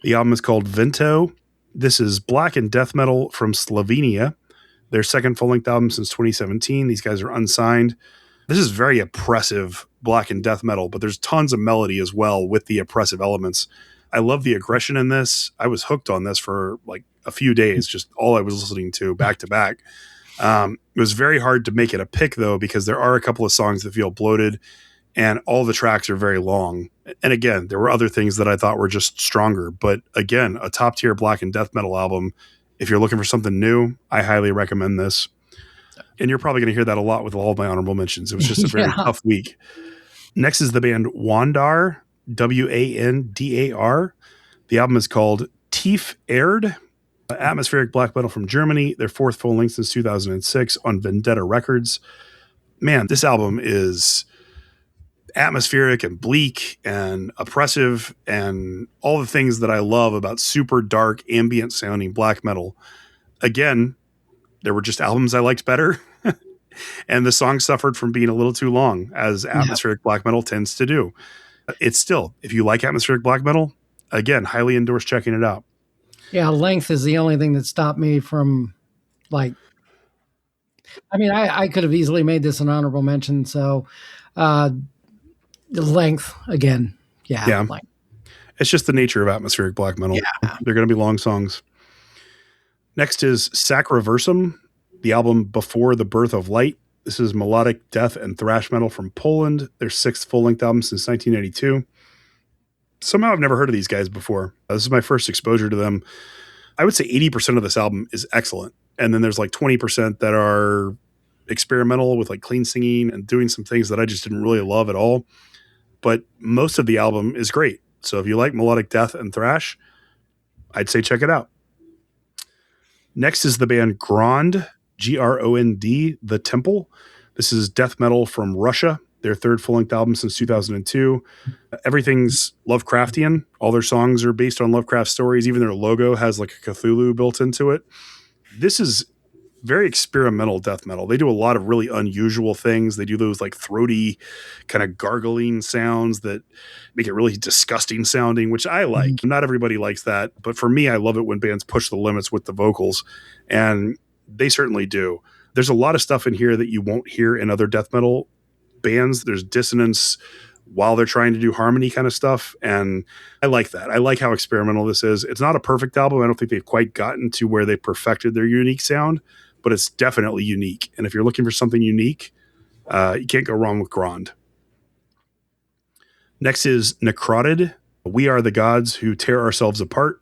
The album is called Vento. This is black and death metal from Slovenia. Their second full-length album since 2017. These guys are unsigned. This is very oppressive black and death metal, but there's tons of melody as well with the oppressive elements. I love the aggression in this. I was hooked on this for like a few days, just all I was listening to back to back. It was very hard to make it a pick, though, because there are a couple of songs that feel bloated and all the tracks are very long. And again, there were other things that I thought were just stronger. But again, a top tier black and death metal album. If you're looking for something new, I highly recommend this. And you're probably going to hear that a lot with all of my honorable mentions. It was just a very tough week. Next is the band Wandar, Wandar. The album is called Tief Erd. Atmospheric black metal from Germany, their fourth full length since 2006 on Vendetta Records. Man, this album is atmospheric and bleak and oppressive and all the things that I love about super dark ambient sounding black metal. Again, there were just albums I liked better and the song suffered from being a little too long, as atmospheric black metal tends to do. It's still, if you like atmospheric black metal, again, highly endorse checking it out. Yeah, length is the only thing that stopped me from, like, I mean, I could have easily made this an honorable mention. So, the length, again, yeah. Length. It's just the nature of atmospheric black metal. Yeah. They're going to be long songs. Next is Sacroversum, the album Before the Birth of Light. This is melodic death and thrash metal from Poland. Their sixth full-length album since 1982. Somehow I've never heard of these guys before. This is my first exposure to them. I would say 80% of this album is excellent. And then there's like 20% that are experimental with like clean singing and doing some things that I just didn't really love at all. But most of the album is great. So if you like melodic death and thrash, I'd say check it out. Next is the band Grond, Grond, The Temple. This is death metal from Russia. Their third full-length album since 2002. Everything's Lovecraftian. All their songs are based on Lovecraft stories. Even their logo has like a Cthulhu built into it. This is very experimental death metal. They do a lot of really unusual things. They do those like throaty kind of gargling sounds that make it really disgusting sounding, which I like. Mm-hmm. Not everybody likes that. But for me, I love it when bands push the limits with the vocals. And they certainly do. There's a lot of stuff in here that you won't hear in other death metal bands. There's dissonance while they're trying to do harmony kind of stuff, and I like that. I like how experimental this is. It's not a perfect album. I don't think they've quite gotten to where they perfected their unique sound, but it's definitely unique. And if you're looking for something unique, you can't go wrong with Grond. Next is Necrotid. We Are the Gods Who Tear Ourselves Apart.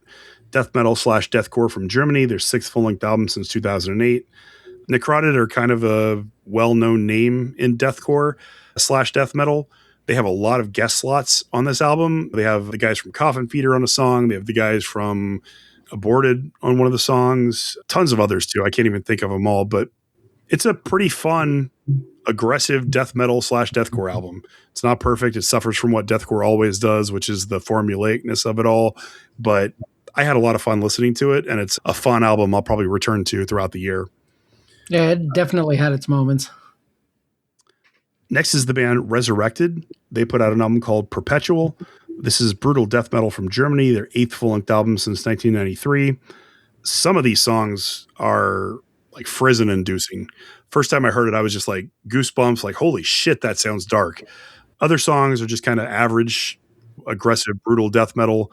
Death metal / deathcore from Germany. Their sixth full-length album since 2008. Necrotid are kind of a well-known name in deathcore / death metal. They have a lot of guest slots on this album. They have the guys from Coffin Feeder on a song. They have the guys from Aborted on one of the songs. Tons of others too. I can't even think of them all, but it's a pretty fun, aggressive death metal / deathcore album. It's not perfect. It suffers from what deathcore always does, which is the formulaicness of it all. But I had a lot of fun listening to it, and it's a fun album I'll probably return to throughout the year. Yeah, it definitely had its moments. Next is the band Resurrected. They put out an album called Perpetual. This is brutal death metal from Germany, their 8th full-length album since 1993. Some of these songs are like frisson-inducing. First time I heard it, I was just like goosebumps, like, holy shit, that sounds dark. Other songs are just kind of average, aggressive, brutal death metal.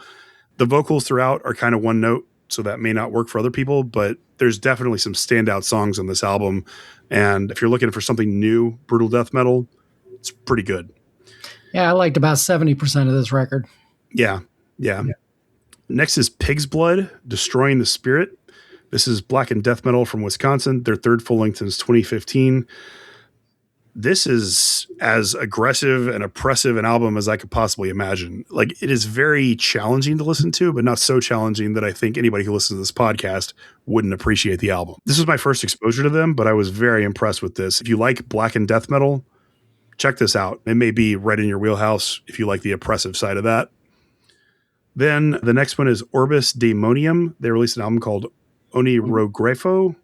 The vocals throughout are kind of one note, so that may not work for other people, but there's definitely some standout songs on this album. And if you're looking for something new, brutal death metal, it's pretty good. Yeah, I liked about 70% of this record. Yeah. Next is Pig's Blood, Destroying the Spirit. This is black and death metal from Wisconsin, their 3rd full length since 2015. This is as aggressive and oppressive an album as I could possibly imagine. Like, it is very challenging to listen to, but not so challenging that I think anybody who listens to this podcast wouldn't appreciate the album. This was my first exposure to them, but I was very impressed with this. If you like black and death metal, check this out. It may be right in your wheelhouse if you like the oppressive side of that. Then the next one is Orbis Daemonium. They released an album called Onirographo.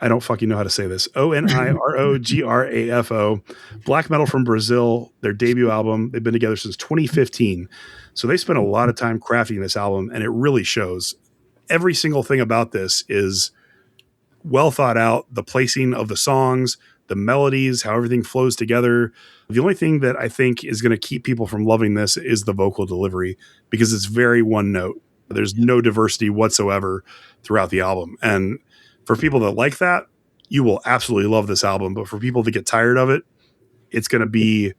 I don't fucking know how to say this. Onirografo. Black metal from Brazil, their debut album. They've been together since 2015. So they spent a lot of time crafting this album, and it really shows. Every single thing about this is well thought out. The placing of the songs, the melodies, how everything flows together. The only thing that I think is going to keep people from loving this is the vocal delivery, because it's very one note. There's no diversity whatsoever throughout the album. And for people that like that, you will absolutely love this album. But for people that get tired of it, it's going to be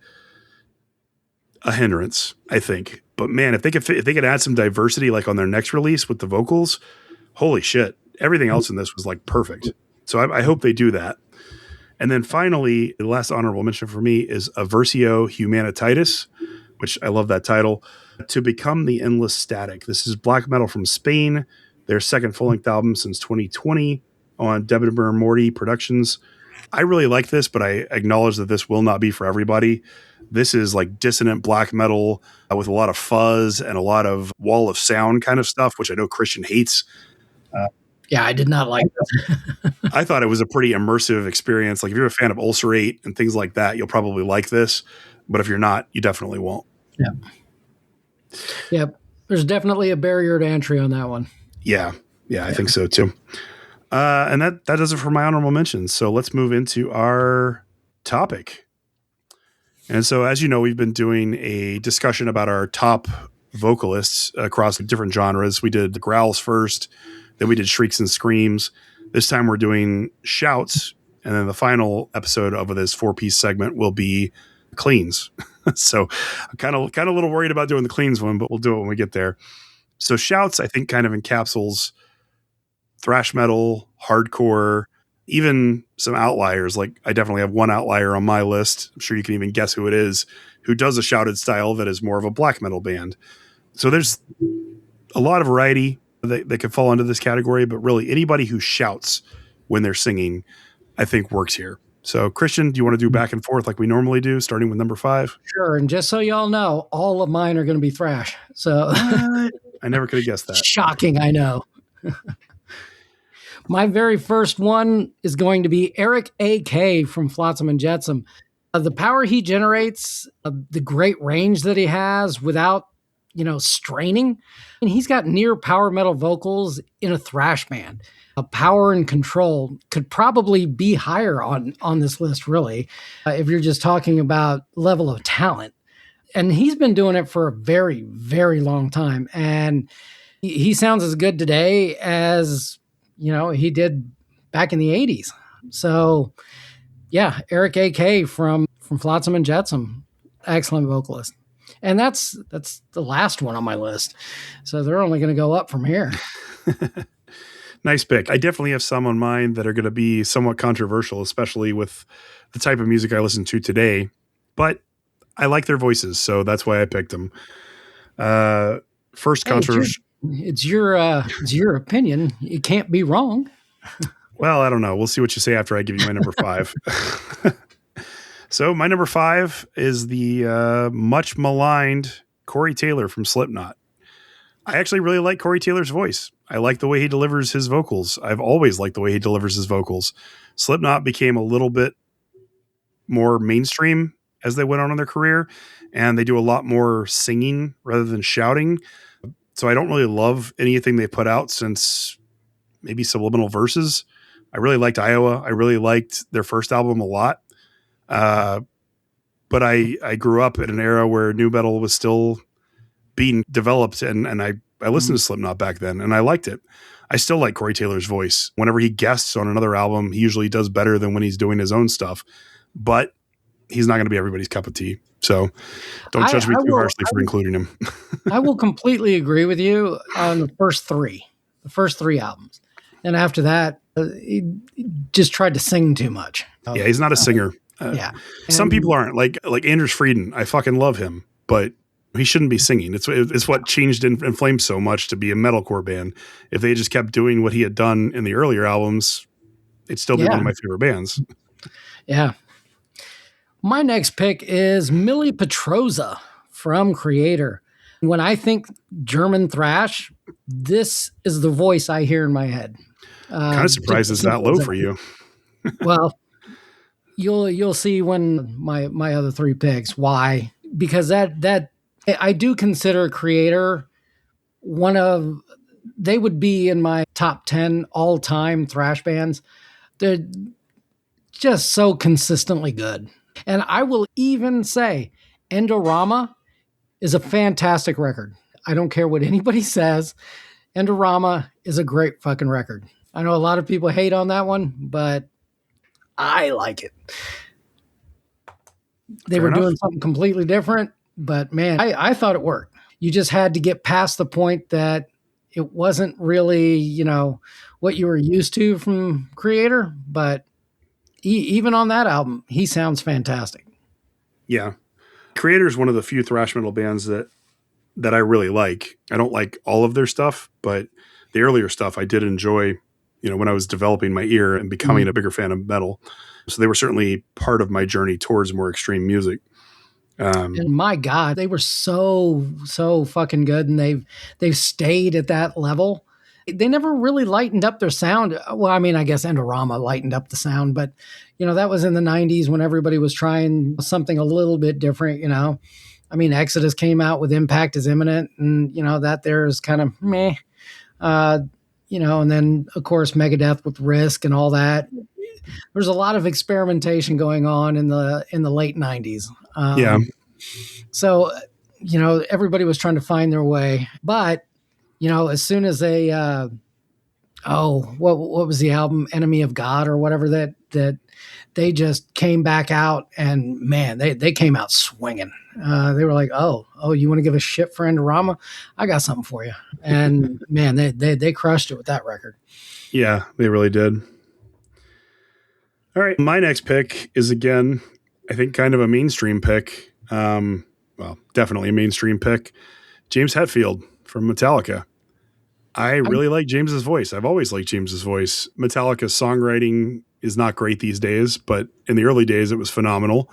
a hindrance, I think. But man, if they could add some diversity, like on their next release with the vocals, holy shit. Everything else in this was like perfect. So I hope they do that. And then finally, the last honorable mention for me is Aversio Humanitatis, which I love that title. To Become the Endless Static. This is black metal from Spain, their 2nd full-length album since 2020 on Deborah Morty Productions. I really like this, but I acknowledge that this will not be for everybody. This is like dissonant black metal with a lot of fuzz and a lot of wall of sound kind of stuff, which I know Christian hates. Yeah, I did not like this. I thought it was a pretty immersive experience. Like if you're a fan of Ulcerate and things like that, you'll probably like this. But if you're not, you definitely won't. Yeah. Yep. There's definitely a barrier to entry on that one. Yeah, I think so too. And that does it for my honorable mentions. So let's move into our topic. And so, as you know, we've been doing a discussion about our top vocalists across different genres. We did the growls first, then we did shrieks and screams. This time we're doing shouts. And then the final episode of this 4-piece segment will be cleans. So I'm kind of a little worried about doing the cleans one, but we'll do it when we get there. So shouts, I think, kind of encapsulates thrash metal, hardcore, even some outliers. Like I definitely have one outlier on my list. I'm sure you can even guess who it is, who does a shouted style that is more of a black metal band. So there's a lot of variety that could fall into this category, but really anybody who shouts when they're singing, I think works here. So, Christian, do you want to do back and forth like we normally do, starting with number 5? Sure. And just so y'all know, all of mine are going to be thrash. So I never could have guessed that. Shocking, I know. My very first one is going to be Eric A.K. from Flotsam and Jetsam. The power he generates, the great range that he has without, straining. And he's got near power metal vocals in a thrash band. Power and control could probably be higher on this list, really, if you're just talking about level of talent. And he's been doing it for a very, very long time. And he sounds as good today as, he did back in the 80s. So, yeah, Eric A.K. from Flotsam and Jetsam, excellent vocalist. And that's the last one on my list. So they're only going to go up from here. Nice pick. I definitely have some on mine that are going to be somewhat controversial, especially with the type of music I listen to today. But I like their voices, so that's why I picked them. First controversial. It's your opinion. You can't be wrong. Well, I don't know. We'll see what you say after I give you my number 5. So my number 5 is the much maligned Corey Taylor from Slipknot. I actually really like Corey Taylor's voice. I like the way he delivers his vocals. I've always liked the way he delivers his vocals. Slipknot became a little bit more mainstream as they went on in their career, and they do a lot more singing rather than shouting. So I don't really love anything they put out since maybe Subliminal Verses. I really liked Iowa. I really liked their first album a lot. But I grew up in an era where nu metal was still being developed, and I listened to Slipknot back then, and I liked it. I still like Corey Taylor's voice. Whenever he guests on another album, he usually does better than when he's doing his own stuff. But he's not going to be everybody's cup of tea. So don't judge me too harshly for including him. I will completely agree with you on the first three albums. And after that, he just tried to sing too much. Yeah, he's not a singer. Some people aren't. Like Anders Frieden. I fucking love him, but he shouldn't be singing. It's what changed In Flames so much to be a metalcore band. If they just kept doing what he had done in the earlier albums, it'd still be one of my favorite bands. Yeah. My next pick is Millie Petroza from Creator. When I think German thrash, this is the voice I hear in my head. Kind of surprised it's that low for you. Well, you'll see when my other three picks why, because that I do consider Creator they would be in my top 10 all-time thrash bands. They're just so consistently good. And I will even say Endorama is a fantastic record. I don't care what anybody says. Endorama is a great fucking record. I know a lot of people hate on that one, but I like it. They were doing something completely different, but man, I thought it worked. You just had to get past the point that it wasn't really, what you were used to from Creator, but even on that album, he sounds fantastic. Yeah. Creator is one of the few thrash metal bands that I really like. I don't like all of their stuff, but the earlier stuff I did enjoy, when I was developing my ear and becoming a bigger fan of metal. So they were certainly part of my journey towards more extreme music. And my God, they were so fucking good, and they've stayed at that level. They never really lightened up their sound. Well, I mean, I guess Endorama lightened up the sound, but that was in the 90s when everybody was trying something a little bit different. I mean, Exodus came out with Impact is Imminent, and that there's kind of meh. And then of course Megadeth with Risk and all that. There's a lot of experimentation going on in the late 90s. So everybody was trying to find their way, but as soon as they, what was the album, Enemy of God or whatever, that they just came back out, and man, they came out swinging. They were like, oh, you want to give a shit for Endorama? I got something for you. And man, they crushed it with that record. Yeah, they really did. All right. My next pick is, again, I think kind of a mainstream pick. Well, definitely a mainstream pick. James Hetfield from Metallica. I really like James's voice. I've always liked James's voice. Metallica's songwriting is not great these days, but in the early days it was phenomenal.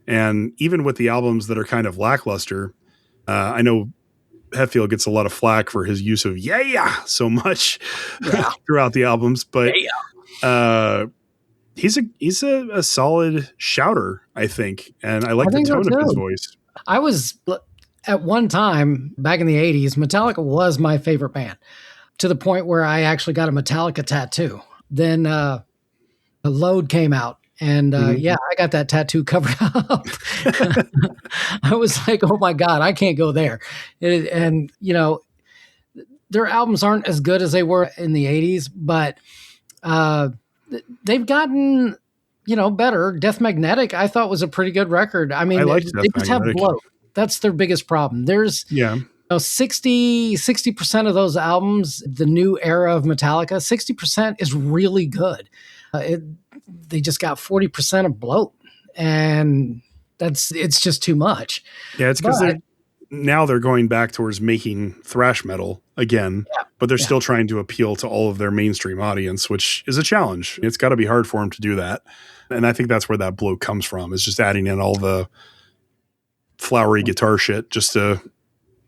And even with the albums that are kind of lackluster, I know Hetfield gets a lot of flack for his use of so much throughout the albums, but he's a solid shouter, I think. And I like the tone of his voice. I was, at one time back in the 80s, Metallica was my favorite band, to the point where I actually got a Metallica tattoo. Then the Load came out, and I got that tattoo covered up. I was like, oh my God, I can't go there. And their albums aren't as good as they were in the 80s, but they've gotten better. Death Magnetic, I thought, was a pretty good record. I mean, they just have bloat. That's their biggest problem. There's 60% of those albums, the new era of Metallica, 60% is really good. They just got 40% of bloat, and it's just too much. Yeah, it's because now they're going back towards making thrash metal again, but they're still trying to appeal to all of their mainstream audience, which is a challenge. It's got to be hard for them to do that. And I think that's where that bloat comes from, is just adding in all the flowery guitar shit just to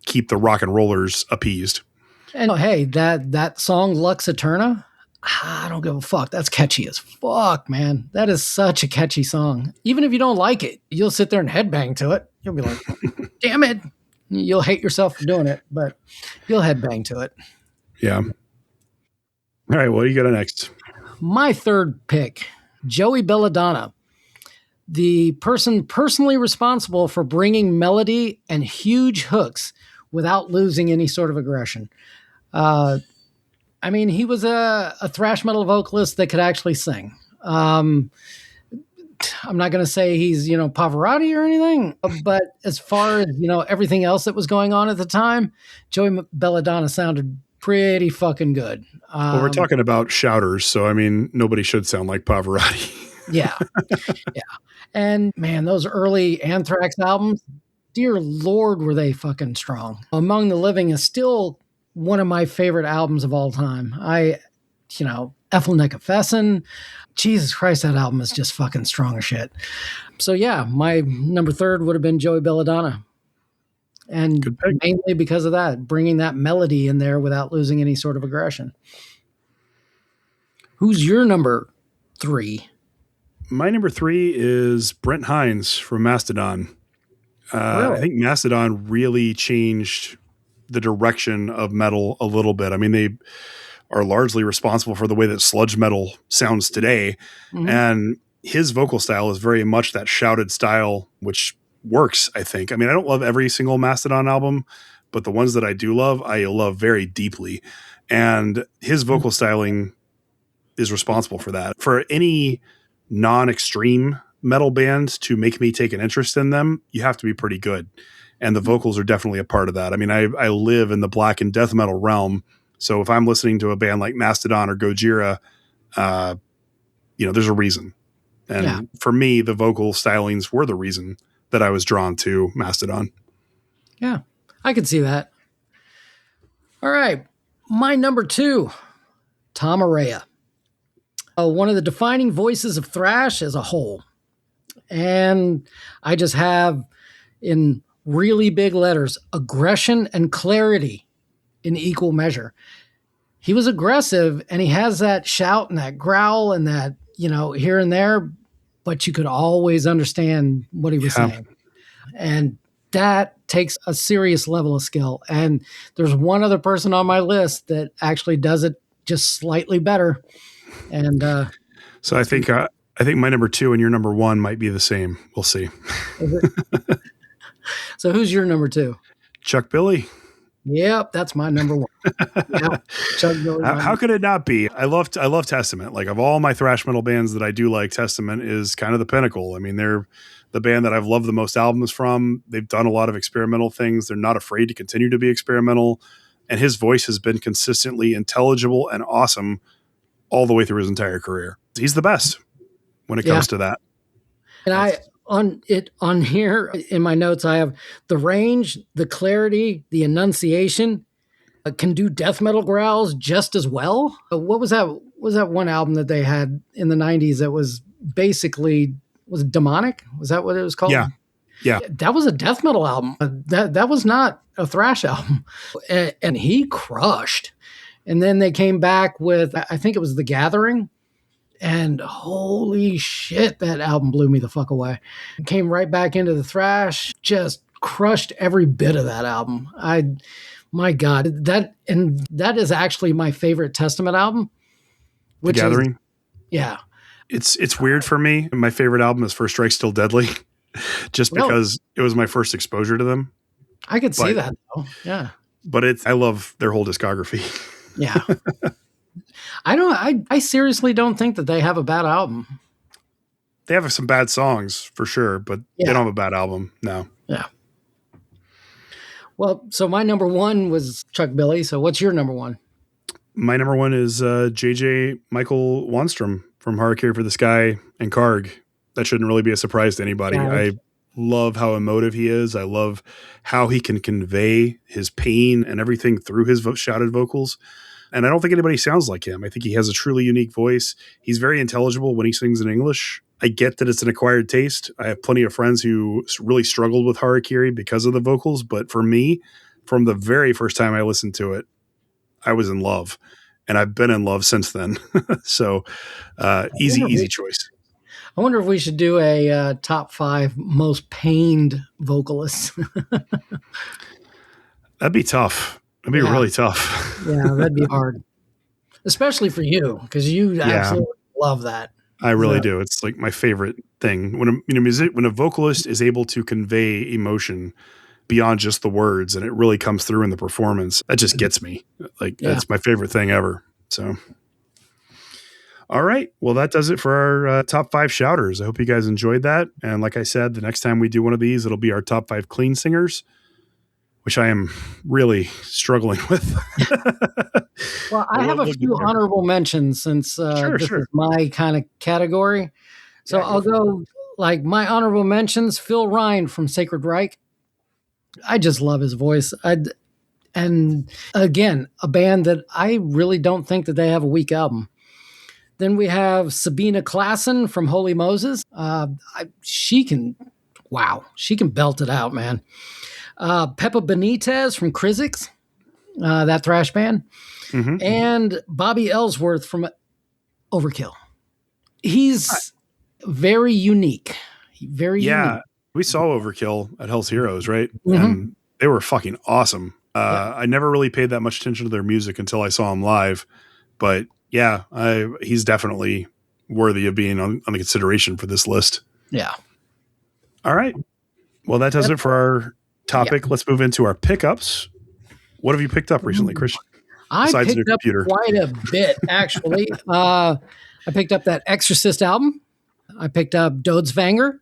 keep the rock and rollers appeased. And hey, that song Lux Eterna, I don't give a fuck. That's catchy as fuck, man. That is such a catchy song. Even if you don't like it, you'll sit there and headbang to it. You'll be like, damn it. You'll hate yourself for doing it, but you'll headbang to it. Yeah. All right, what do you got next? My third pick, Joey Belladonna, the person personally responsible for bringing melody and huge hooks without losing any sort of aggression. I mean, he was a thrash metal vocalist that could actually sing. I'm not going to say he's, Pavarotti or anything, but as far as, everything else that was going on at the time, Joey Belladonna sounded pretty fucking good. Well, we're talking about shouters, so I mean, nobody should sound like Pavarotti. Yeah. Yeah. And man, those early Anthrax albums, dear Lord, were they fucking strong. Among the Living is still one of my favorite albums of all time. Effelneckefessen, Jesus Christ, that album is just fucking strong as shit. So yeah, my number third would have been Joey Belladonna. And mainly because of that, bringing that melody in there without losing any sort of aggression. Who's your number three? My number three is Brent Hines from Mastodon. Really? I think Mastodon really changed the direction of metal a little bit. I mean, they are largely responsible for the way that sludge metal sounds today. Mm-hmm. And his vocal style is very much that shouted style, which works, I think. I mean, I don't love every single Mastodon album, but the ones that I do love, I love very deeply. And his vocal styling is responsible for that. For any non-extreme metal band to make me take an interest in them, you have to be pretty good. And the vocals are definitely a part of that. I mean, I live in the black and death metal realm. So if I'm listening to a band like Mastodon or Gojira, there's a reason. And for me, the vocal stylings were the reason that I was drawn to Mastodon. Yeah, I could see that. All right. My number two, Tom Araya. One of the defining voices of thrash as a whole. And I just have in really big letters, aggression and clarity in equal measure. He was aggressive and he has that shout and that growl and that, here and there, but you could always understand what he was saying. And that takes a serious level of skill. And there's one other person on my list that actually does it just slightly better. And so I think my number two and your number one might be the same. We'll see. So who's your number two? Chuck Billy. Yep, that's my number one. Yep, Chuck Billy. How could it not be? I love Testament. Like, of all my thrash metal bands that I do like, Testament is kind of the pinnacle. I mean, they're the band that I've loved the most albums from. They've done a lot of experimental things. They're not afraid to continue to be experimental. And his voice has been consistently intelligible and awesome all the way through his entire career. He's the best when it comes to that. And on here in my notes, I have the range, the clarity, the enunciation, can do death metal growls just as well. What was that? Was that one album that they had in the 90s that was basically, was it Demonic? Was that what it was called? Yeah. That was a death metal album. That was not a thrash album. And he crushed. And then they came back with, I think it was The Gathering. And holy shit, that album blew me the fuck away. Came right back into the thrash, just crushed every bit of that album. My God, that is actually my favorite Testament album. The Gathering? Yeah. It's weird for me. My favorite album is First Strike Still Deadly, just because it was my first exposure to them. I could see that though. Yeah. But I love their whole discography. Yeah. I seriously don't think that they have a bad album. They have some bad songs for sure, but they don't have a bad album. No. Yeah. Well, so my number one was Chuck Billy. So what's your number one? My number one is JJ Michael Wanstrom from Archaic for the Sky and Karg. That shouldn't really be a surprise to anybody. Yeah. I love how emotive he is. I love how he can convey his pain and everything through his shouted vocals. And I don't think anybody sounds like him. I think he has a truly unique voice. He's very intelligible when he sings in English. I get that it's an acquired taste. I have plenty of friends who really struggled with Harakiri because of the vocals. But for me, from the very first time I listened to it, I was in love, and I've been in love since then. So easy choice. I wonder if we should do a top 5 most pained vocalists. That'd be tough. It'd be really tough. Yeah, that'd be hard. Especially for you, because you absolutely love that. I really do. It's like my favorite thing. When a vocalist is able to convey emotion beyond just the words and it really comes through in the performance, that just gets me. Like that's my favorite thing ever. So all right. Well, that does it for our top 5 shouters. I hope you guys enjoyed that. And like I said, the next time we do one of these, it'll be our top 5 clean singers, which I am really struggling with. Well, I have a few honorable mentions since this is my kind of category. So I'll go like my honorable mentions, Phil Ryan from Sacred Reich. I just love his voice. And again, a band that I really don't think that they have a weak album. Then we have Sabina Klassen from Holy Moses. She can belt it out, man. Peppa Benitez from Crizix, that thrash band. Mm-hmm. And Bobby Ellsworth from Overkill. He's very unique. Very unique. We saw Overkill at Hell's Heroes, right? Mm-hmm. And they were fucking awesome. I never really paid that much attention to their music until I saw them live. But he's definitely worthy of being on the consideration for this list. Yeah. All right. Well, that does it for our topic. Yeah. Let's move into our pickups. What have you picked up recently, Christian? I picked up quite a bit, actually. I picked up that Exorcist album. I picked up Dodesvanger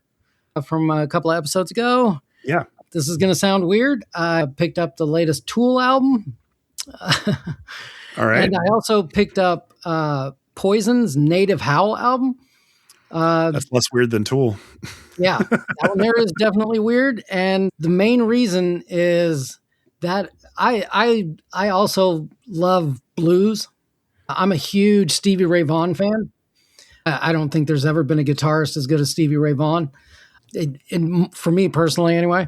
from a couple of episodes ago. Yeah. This is going to sound weird. I picked up the latest Tool album. All right. And I also picked up Poison's Native Howl album. That's less weird than Tool. Yeah. That one there is definitely weird. And the main reason is that I also love blues. I'm a huge Stevie Ray Vaughan fan. I don't think there's ever been a guitarist as good as Stevie Ray Vaughan. For me personally, anyway.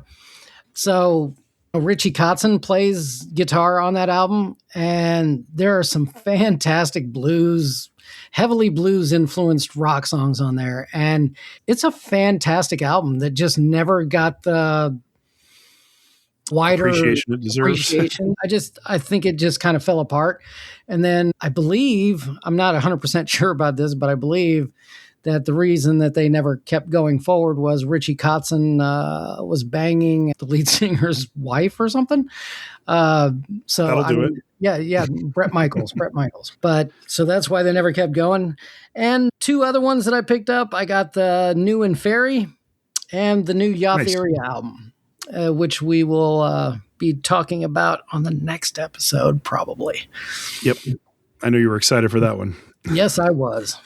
So Richie Kotzen plays guitar on that album, and there are some fantastic blues, heavily blues influenced rock songs on there. And it's a fantastic album that just never got the wider appreciation it deserves. I think it just kind of fell apart. And then I believe, I'm not 100% sure about this, but I believe that the reason that they never kept going forward was Richie Kotzen was banging the lead singer's wife or something. So that'll do it. Yeah, Brett Michaels. But so that's why they never kept going. And 2 other ones that I picked up, I got the new Inferi and the new Yatheria album, which we will be talking about on the next episode, probably. Yep. I know you were excited for that one. Yes, I was.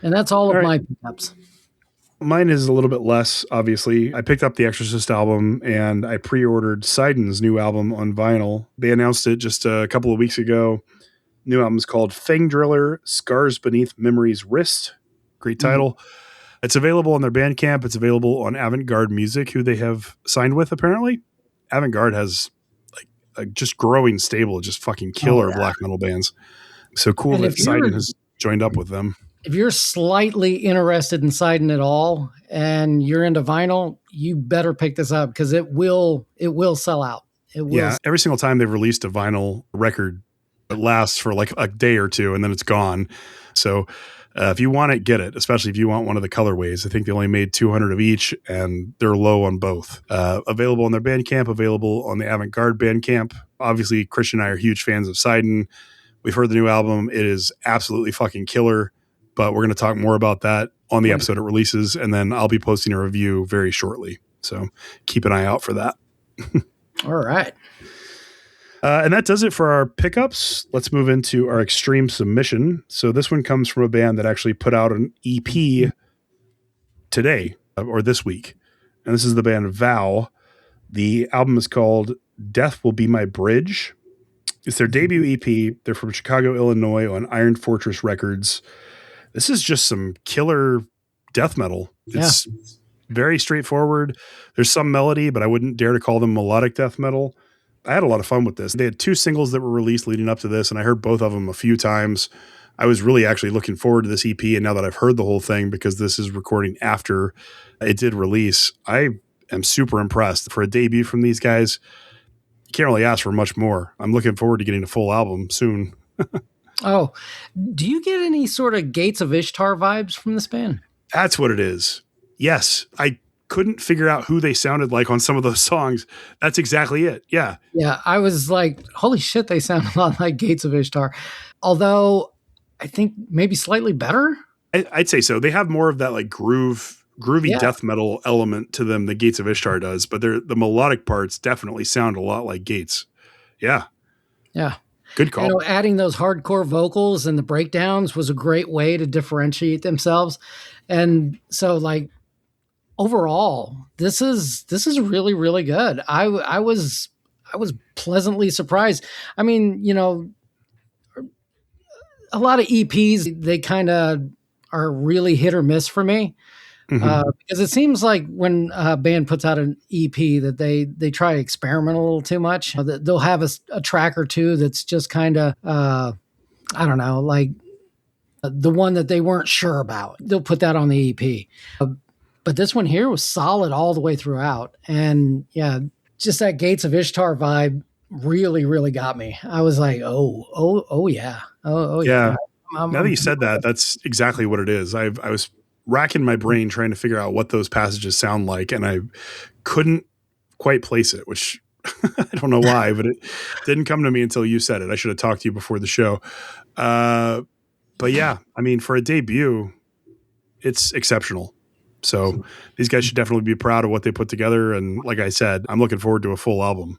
And that's all of my pickups. Mine is a little bit less, obviously. I picked up the Exorcist album and I pre-ordered Sidon's new album on vinyl. They announced it just a couple of weeks ago. New album is called Fang Driller, Scars Beneath Memory's Wrist. Great title. Mm-hmm. It's available on their Bandcamp. It's available on Avant-Garde Music, who they have signed with, apparently. Avant-Garde has like a just growing stable of just fucking killer black metal bands. So cool that Sidon has joined up with them. If you're slightly interested in Sidon at all and you're into vinyl, you better pick this up because it will sell out. It will. Yeah, every single time they've released a vinyl record, it lasts for like a day or two and then it's gone. So if you want it, get it, especially if you want one of the colorways. I think they only made 200 of each and they're low on both. Available on their Bandcamp, available on the Avant-Garde Bandcamp. Obviously, Christian and I are huge fans of Sidon. We've heard the new album. It is absolutely fucking killer. But we're going to talk more about that on the episode it releases, and then I'll be posting a review very shortly. So keep an eye out for that. All right. And that does it for our pickups. Let's move into our extreme submission. So this one comes from a band that actually put out an EP today or this week. And this is the band Vow. The album is called Death Will Be My Bridge. It's their debut EP. They're from Chicago, Illinois on Iron Fortress Records. This is just some killer death metal. It's very straightforward. There's some melody, but I wouldn't dare to call them melodic death metal. I had a lot of fun with this. They had 2 singles that were released leading up to this, and I heard both of them a few times. I was really actually looking forward to this EP, and now that I've heard the whole thing, because this is recording after it did release, I am super impressed. For a debut from these guys, you can't really ask for much more. I'm looking forward to getting a full album soon. Oh, do you get any sort of Gates of Ishtar vibes from this band? That's what it is. Yes. I couldn't figure out who they sounded like on some of those songs. That's exactly it. Yeah. Yeah. I was like, holy shit, they sound a lot like Gates of Ishtar. Although I think maybe slightly better. I'd say so. They have more of that like groovy Yeah. death metal element to them that Gates of Ishtar does, but the melodic parts definitely sound a lot like Gates. Yeah. Yeah. Good call. You know, adding those hardcore vocals and the breakdowns was a great way to differentiate themselves. And so like overall, this is really, really good. I was pleasantly surprised. I mean, you know, a lot of EPs, they kind of are really hit or miss for me. Because it seems like when a band puts out an EP that they try to experiment a little too much. They'll have a track or two that's just kind of, I don't know, like the one that they weren't sure about. They'll put that on the EP. But this one here was solid all the way throughout. And yeah, just that Gates of Ishtar vibe really, really got me. I was like, oh yeah. Oh yeah. yeah. Now that you said that, that's exactly what it is. I was racking my brain trying to figure out what those passages sound like, and I couldn't quite place it, which I don't know why, but it didn't come to me until you said it. I should have talked to you before the show. But yeah, I mean, for a debut, it's exceptional. So these guys should definitely be proud of what they put together. And like I said, I'm looking forward to a full album.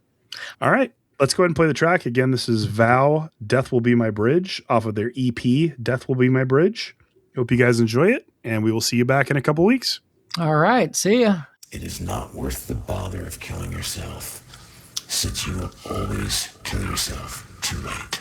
All right, let's go ahead and play the track. Again, this is Vow, Death Will Be My Bridge, off of their EP, Death Will Be My Bridge. Hope you guys enjoy it, and we will see you back in a couple weeks. All right, see ya. It is not worth the bother of killing yourself, since you will always kill yourself too late.